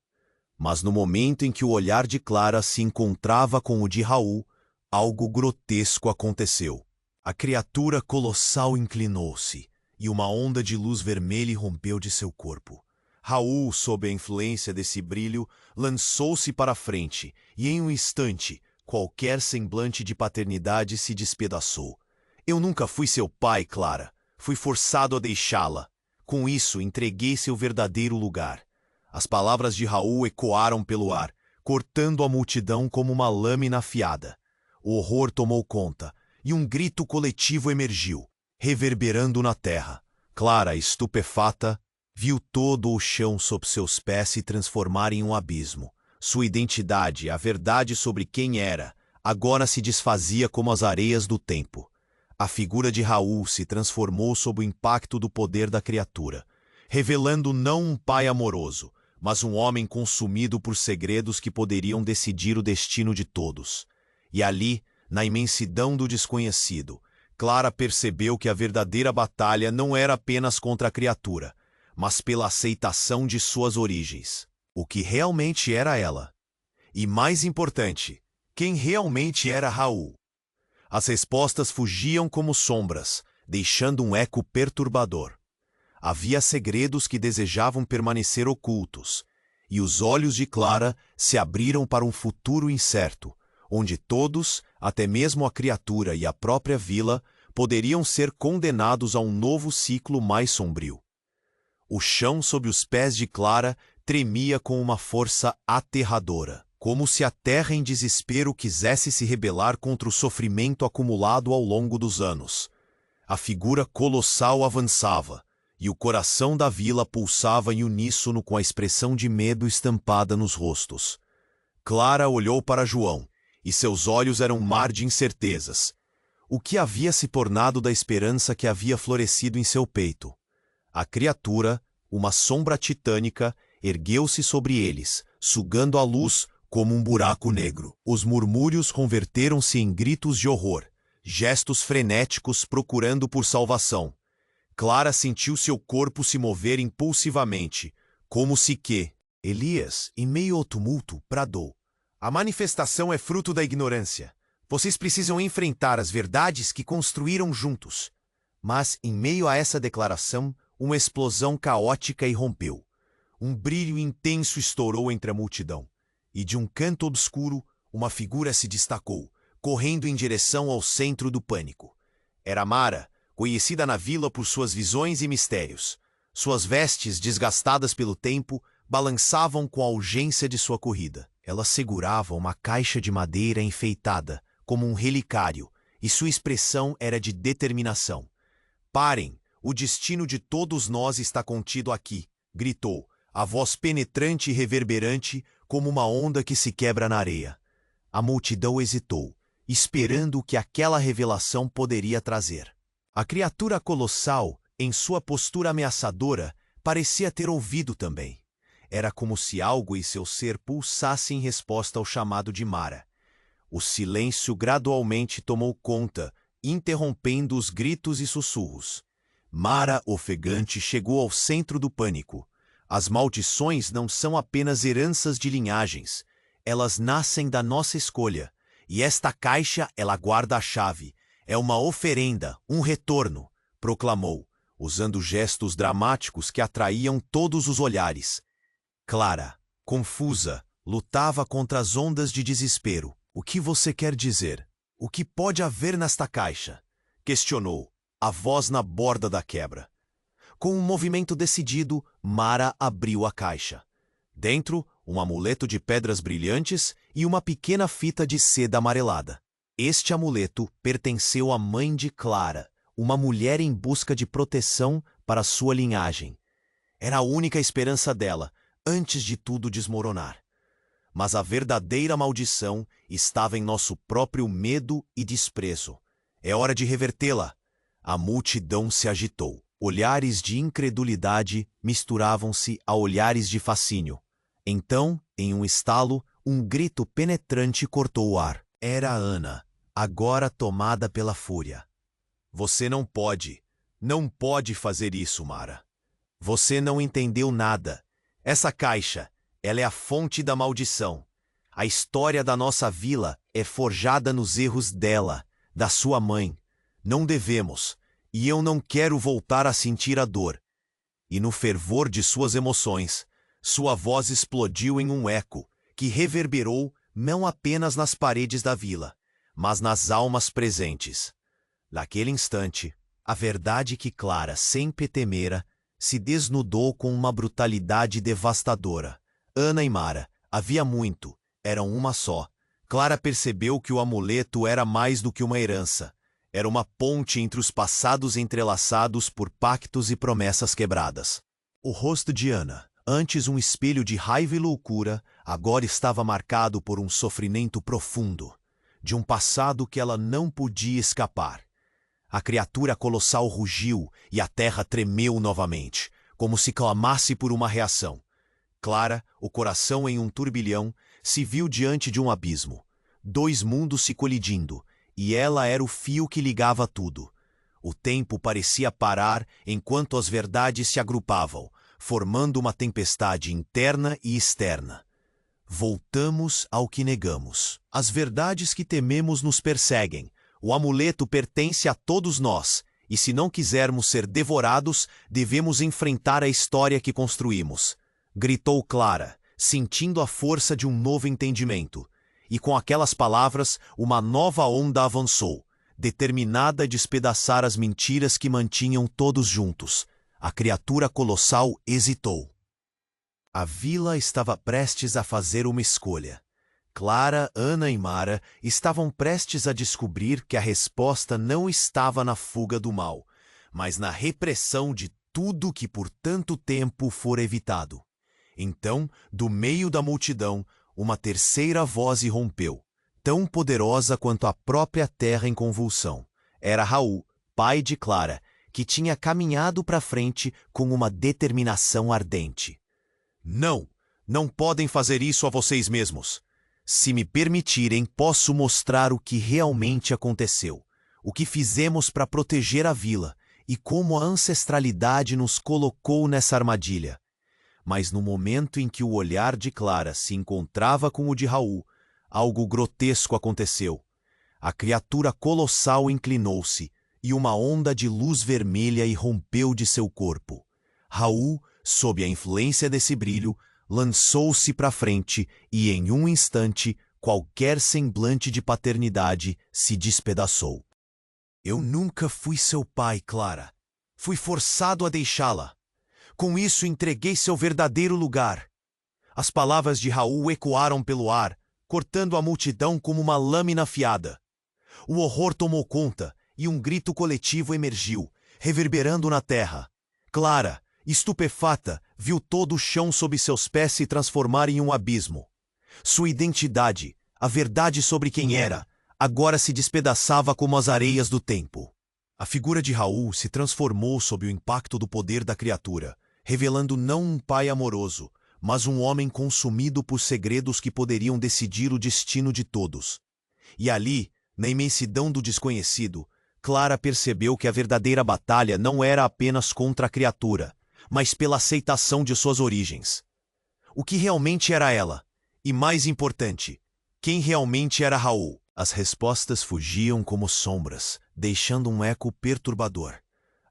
Mas no momento em que o olhar de Clara se encontrava com o de Raul, algo grotesco aconteceu. A criatura colossal inclinou-se, e uma onda de luz vermelha rompeu de seu corpo. Raul, sob a influência desse brilho, lançou-se para a frente, e em um instante, qualquer semblante de paternidade se despedaçou. Eu nunca fui seu pai, Clara. Fui forçado a deixá-la. Com isso, entreguei seu verdadeiro lugar. As palavras de Raul ecoaram pelo ar, cortando a multidão como uma lâmina afiada. O horror tomou conta, e um grito coletivo emergiu, reverberando na terra. Clara, estupefata, viu todo o chão sob seus pés se transformar em um abismo. Sua identidade, a verdade sobre quem era, agora se desfazia como as areias do tempo. A figura de Raul se transformou sob o impacto do poder da criatura, revelando não um pai amoroso, mas um homem consumido por segredos que poderiam decidir o destino de todos. E ali, na imensidão do desconhecido, Clara percebeu que a verdadeira batalha não era apenas contra a criatura, mas pela aceitação de suas origens. O que realmente era ela. E mais importante, quem realmente era Raul. As respostas fugiam como sombras, deixando um eco perturbador. Havia segredos que desejavam permanecer ocultos, e os olhos de Clara se abriram para um futuro incerto, onde todos, até mesmo a criatura e a própria vila, poderiam ser condenados a um novo ciclo mais sombrio. O chão sob os pés de Clara tremia com uma força aterradora, como se a terra em desespero quisesse se rebelar contra o sofrimento acumulado ao longo dos anos. A figura colossal avançava, e o coração da vila pulsava em uníssono com a expressão de medo estampada nos rostos. Clara olhou para João, e seus olhos eram um mar de incertezas. O que havia se tornado da esperança que havia florescido em seu peito? A criatura, uma sombra titânica, ergueu-se sobre eles, sugando a luz como um buraco negro. Os murmúrios converteram-se em gritos de horror, gestos frenéticos procurando por salvação. Clara sentiu seu corpo se mover impulsivamente, como se que... Elias, em meio ao tumulto, bradou: "A manifestação é fruto da ignorância. Vocês precisam enfrentar as verdades que construíram juntos." Mas, em meio a essa declaração, uma explosão caótica irrompeu. Um brilho intenso estourou entre a multidão, e de um canto obscuro, uma figura se destacou, correndo em direção ao centro do pânico. Era Mara, conhecida na vila por suas visões e mistérios. Suas vestes, desgastadas pelo tempo, balançavam com a urgência de sua corrida. Ela segurava uma caixa de madeira enfeitada, como um relicário, e sua expressão era de determinação. "Parem! O destino de todos nós está contido aqui", gritou, a voz penetrante e reverberante como uma onda que se quebra na areia. A multidão hesitou, esperando o que aquela revelação poderia trazer. A criatura colossal, em sua postura ameaçadora, parecia ter ouvido também. Era como se algo em seu ser pulsasse em resposta ao chamado de Mara. O silêncio gradualmente tomou conta, interrompendo os gritos e sussurros. Mara, ofegante, chegou ao centro do pânico. As maldições não são apenas heranças de linhagens. Elas nascem da nossa escolha. E esta caixa, ela guarda a chave. É uma oferenda, um retorno, proclamou, usando gestos dramáticos que atraíam todos os olhares. Clara, confusa, lutava contra as ondas de desespero. "O que você quer dizer? O que pode haver nesta caixa?" questionou, a voz na borda da quebra. Com um movimento decidido, Mara abriu a caixa. Dentro, um amuleto de pedras brilhantes e uma pequena fita de seda amarelada. Este amuleto pertenceu à mãe de Clara, uma mulher em busca de proteção para sua linhagem. Era a única esperança dela, antes de tudo desmoronar. Mas a verdadeira maldição estava em nosso próprio medo e desprezo. É hora de revertê-la. A multidão se agitou. Olhares de incredulidade misturavam-se a olhares de fascínio. Então, em um estalo, um grito penetrante cortou o ar. Era Ana, agora tomada pela fúria. "Você não pode. Não pode fazer isso, Mara. Você não entendeu nada. Essa caixa, ela é a fonte da maldição. A história da nossa vila é forjada nos erros dela, da sua mãe. Não devemos, e eu não quero voltar a sentir a dor. E no fervor de suas emoções, sua voz explodiu em um eco que reverberou não apenas nas paredes da vila, mas nas almas presentes. Naquele instante, a verdade que Clara sempre temera se desnudou com uma brutalidade devastadora. Ana e Mara, havia muito, eram uma só. Clara percebeu que o amuleto era mais do que uma herança. Era uma ponte entre os passados entrelaçados por pactos e promessas quebradas. O rosto de Ana, antes um espelho de raiva e loucura, agora estava marcado por um sofrimento profundo, de um passado que ela não podia escapar. A criatura colossal rugiu e a terra tremeu novamente, como se clamasse por uma reação. Clara, o coração em um turbilhão, se viu diante de um abismo. Dois mundos se colidindo, e ela era o fio que ligava tudo. O tempo parecia parar enquanto as verdades se agrupavam, formando uma tempestade interna e externa. Voltamos ao que negamos. As verdades que tememos nos perseguem. O amuleto pertence a todos nós, e se não quisermos ser devorados, devemos enfrentar a história que construímos. Gritou Clara, sentindo a força de um novo entendimento. E com aquelas palavras, uma nova onda avançou, determinada a despedaçar as mentiras que mantinham todos juntos. A criatura colossal hesitou. A vila estava prestes a fazer uma escolha. Clara, Ana e Mara estavam prestes a descobrir que a resposta não estava na fuga do mal, mas na repressão de tudo que por tanto tempo fora evitado. Então, do meio da multidão, uma terceira voz irrompeu, tão poderosa quanto a própria terra em convulsão. Era Raul, pai de Clara, que tinha caminhado para frente com uma determinação ardente. Não, não podem fazer isso a vocês mesmos. Se me permitirem, posso mostrar o que realmente aconteceu, o que fizemos para proteger a vila e como a ancestralidade nos colocou nessa armadilha. Mas no momento em que o olhar de Clara se encontrava com o de Raul, algo grotesco aconteceu. A criatura colossal inclinou-se e uma onda de luz vermelha irrompeu de seu corpo. Raul, sob a influência desse brilho, lançou-se para frente e, em um instante, qualquer semblante de paternidade se despedaçou. Eu nunca fui seu pai, Clara. Fui forçado a deixá-la. Com isso, entreguei seu verdadeiro lugar. As palavras de Raul ecoaram pelo ar, cortando a multidão como uma lâmina afiada. O horror tomou conta e um grito coletivo emergiu, reverberando na terra. Clara, estupefata, viu todo o chão sob seus pés se transformar em um abismo. Sua identidade, a verdade sobre quem era, agora se despedaçava como as areias do tempo. A figura de Raul se transformou sob o impacto do poder da criatura, revelando não um pai amoroso, mas um homem consumido por segredos que poderiam decidir o destino de todos. E ali, na imensidão do desconhecido, Clara percebeu que a verdadeira batalha não era apenas contra a criatura, mas pela aceitação de suas origens. O que realmente era ela? E mais importante, quem realmente era Raul? As respostas fugiam como sombras, deixando um eco perturbador.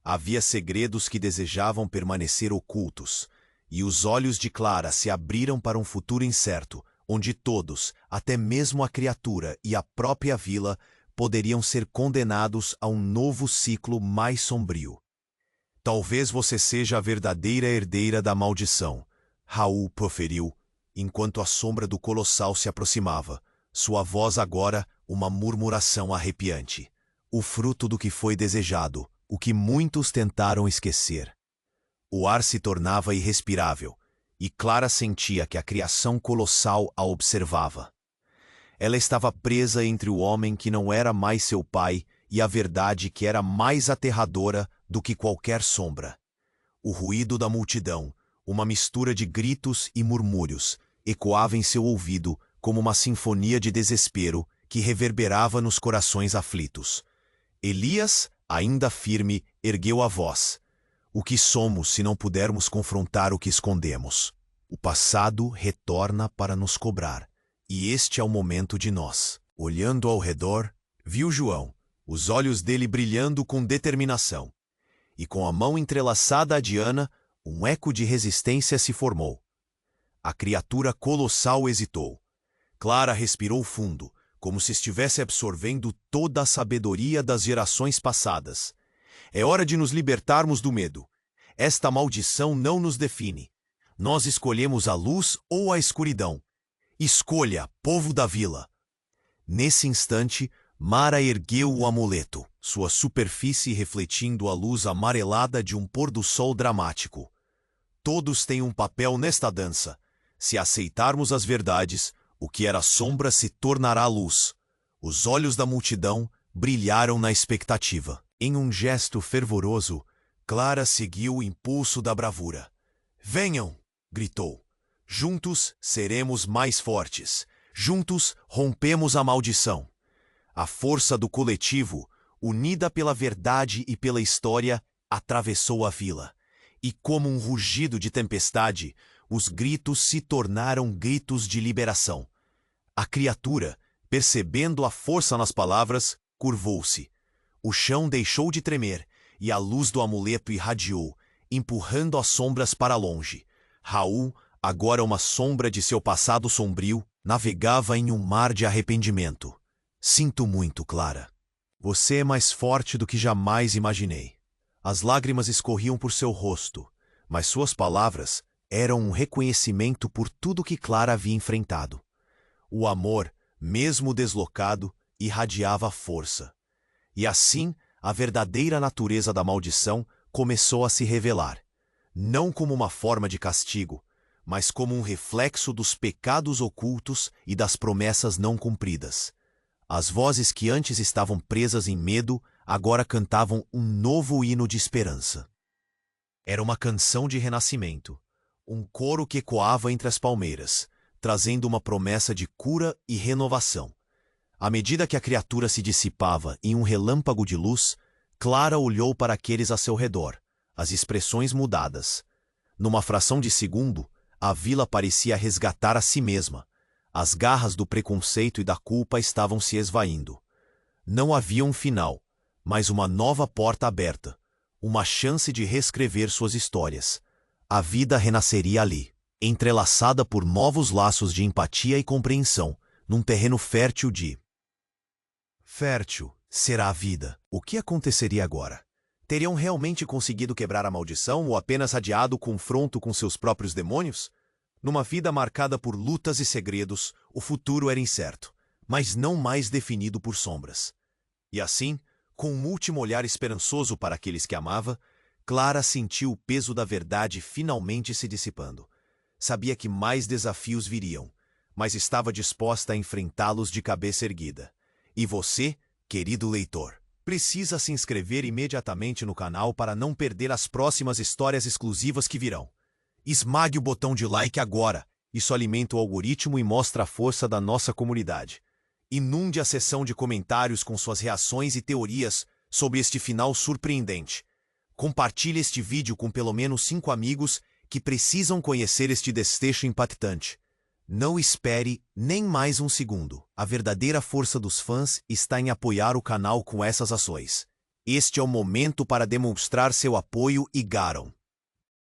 Havia segredos que desejavam permanecer ocultos, e os olhos de Clara se abriram para um futuro incerto, onde todos, até mesmo a criatura e a própria vila, poderiam ser condenados a um novo ciclo mais sombrio. Talvez você seja a verdadeira herdeira da maldição, Raul proferiu, enquanto a sombra do colossal se aproximava, sua voz agora uma murmuração arrepiante. O fruto do que foi desejado, o que muitos tentaram esquecer. O ar se tornava irrespirável, e Clara sentia que a criação colossal a observava. Ela estava presa entre o homem que não era mais seu pai e a verdade que era mais aterradora do que qualquer sombra. O ruído da multidão, uma mistura de gritos e murmúrios, ecoava em seu ouvido como uma sinfonia de desespero que reverberava nos corações aflitos. Elias, Ainda firme, ergueu a voz. O que somos se não pudermos confrontar o que escondemos? O passado retorna para nos cobrar, e este é o momento de nós. Olhando ao redor, viu João, os olhos dele brilhando com determinação. E com a mão entrelaçada a Diana, um eco de resistência se formou. A criatura colossal hesitou. Clara respirou fundo, como se estivesse absorvendo toda a sabedoria das gerações passadas. É hora de nos libertarmos do medo. Esta maldição não nos define. Nós escolhemos a luz ou a escuridão. Escolha, povo da vila. Nesse instante, Mara ergueu o amuleto, sua superfície refletindo a luz amarelada de um pôr-do-sol dramático. Todos têm um papel nesta dança. Se aceitarmos as verdades, o que era sombra se tornará luz. Os olhos da multidão brilharam na expectativa. Em um gesto fervoroso, Clara seguiu o impulso da bravura. Venham! Gritou. Juntos seremos mais fortes. Juntos rompemos a maldição. A força do coletivo, unida pela verdade e pela história, atravessou a vila. E como um rugido de tempestade, os gritos se tornaram gritos de liberação. A criatura, percebendo a força nas palavras, curvou-se. O chão deixou de tremer, e a luz do amuleto irradiou, empurrando as sombras para longe. Raul, agora uma sombra de seu passado sombrio, navegava em um mar de arrependimento. Sinto muito, Clara. Você é mais forte do que jamais imaginei. As lágrimas escorriam por seu rosto, mas suas palavras eram um reconhecimento por tudo que Clara havia enfrentado. O amor, mesmo deslocado, irradiava força. E assim, a verdadeira natureza da maldição começou a se revelar, não como uma forma de castigo, mas como um reflexo dos pecados ocultos e das promessas não cumpridas. As vozes que antes estavam presas em medo, agora cantavam um novo hino de esperança. Era uma canção de renascimento, um coro que ecoava entre as palmeiras, trazendo uma promessa de cura e renovação. À medida que a criatura se dissipava em um relâmpago de luz, Clara olhou para aqueles a seu redor, as expressões mudadas. Numa fração de segundo, a vila parecia resgatar a si mesma. As garras do preconceito e da culpa estavam se esvaindo. Não havia um final, mas uma nova porta aberta, uma chance de reescrever suas histórias. A vida renasceria ali, entrelaçada por novos laços de empatia e compreensão, num terreno fértil será a vida. O que aconteceria agora? Teriam realmente conseguido quebrar a maldição ou apenas adiado o confronto com seus próprios demônios? Numa vida marcada por lutas e segredos, o futuro era incerto, mas não mais definido por sombras. E assim, com um último olhar esperançoso para aqueles que amava, Clara sentiu o peso da verdade finalmente se dissipando. Sabia que mais desafios viriam, mas estava disposta a enfrentá-los de cabeça erguida. E você, querido leitor, precisa se inscrever imediatamente no canal para não perder as próximas histórias exclusivas que virão. Esmague o botão de like agora, isso alimenta o algoritmo e mostra a força da nossa comunidade. Inunde a seção de comentários com suas reações e teorias sobre este final surpreendente. Compartilhe este vídeo com pelo menos 5 amigos que precisam conhecer este desfecho impactante. Não espere nem mais um segundo. A verdadeira força dos fãs está em apoiar o canal com essas ações. Este é o momento para demonstrar seu apoio e Garon.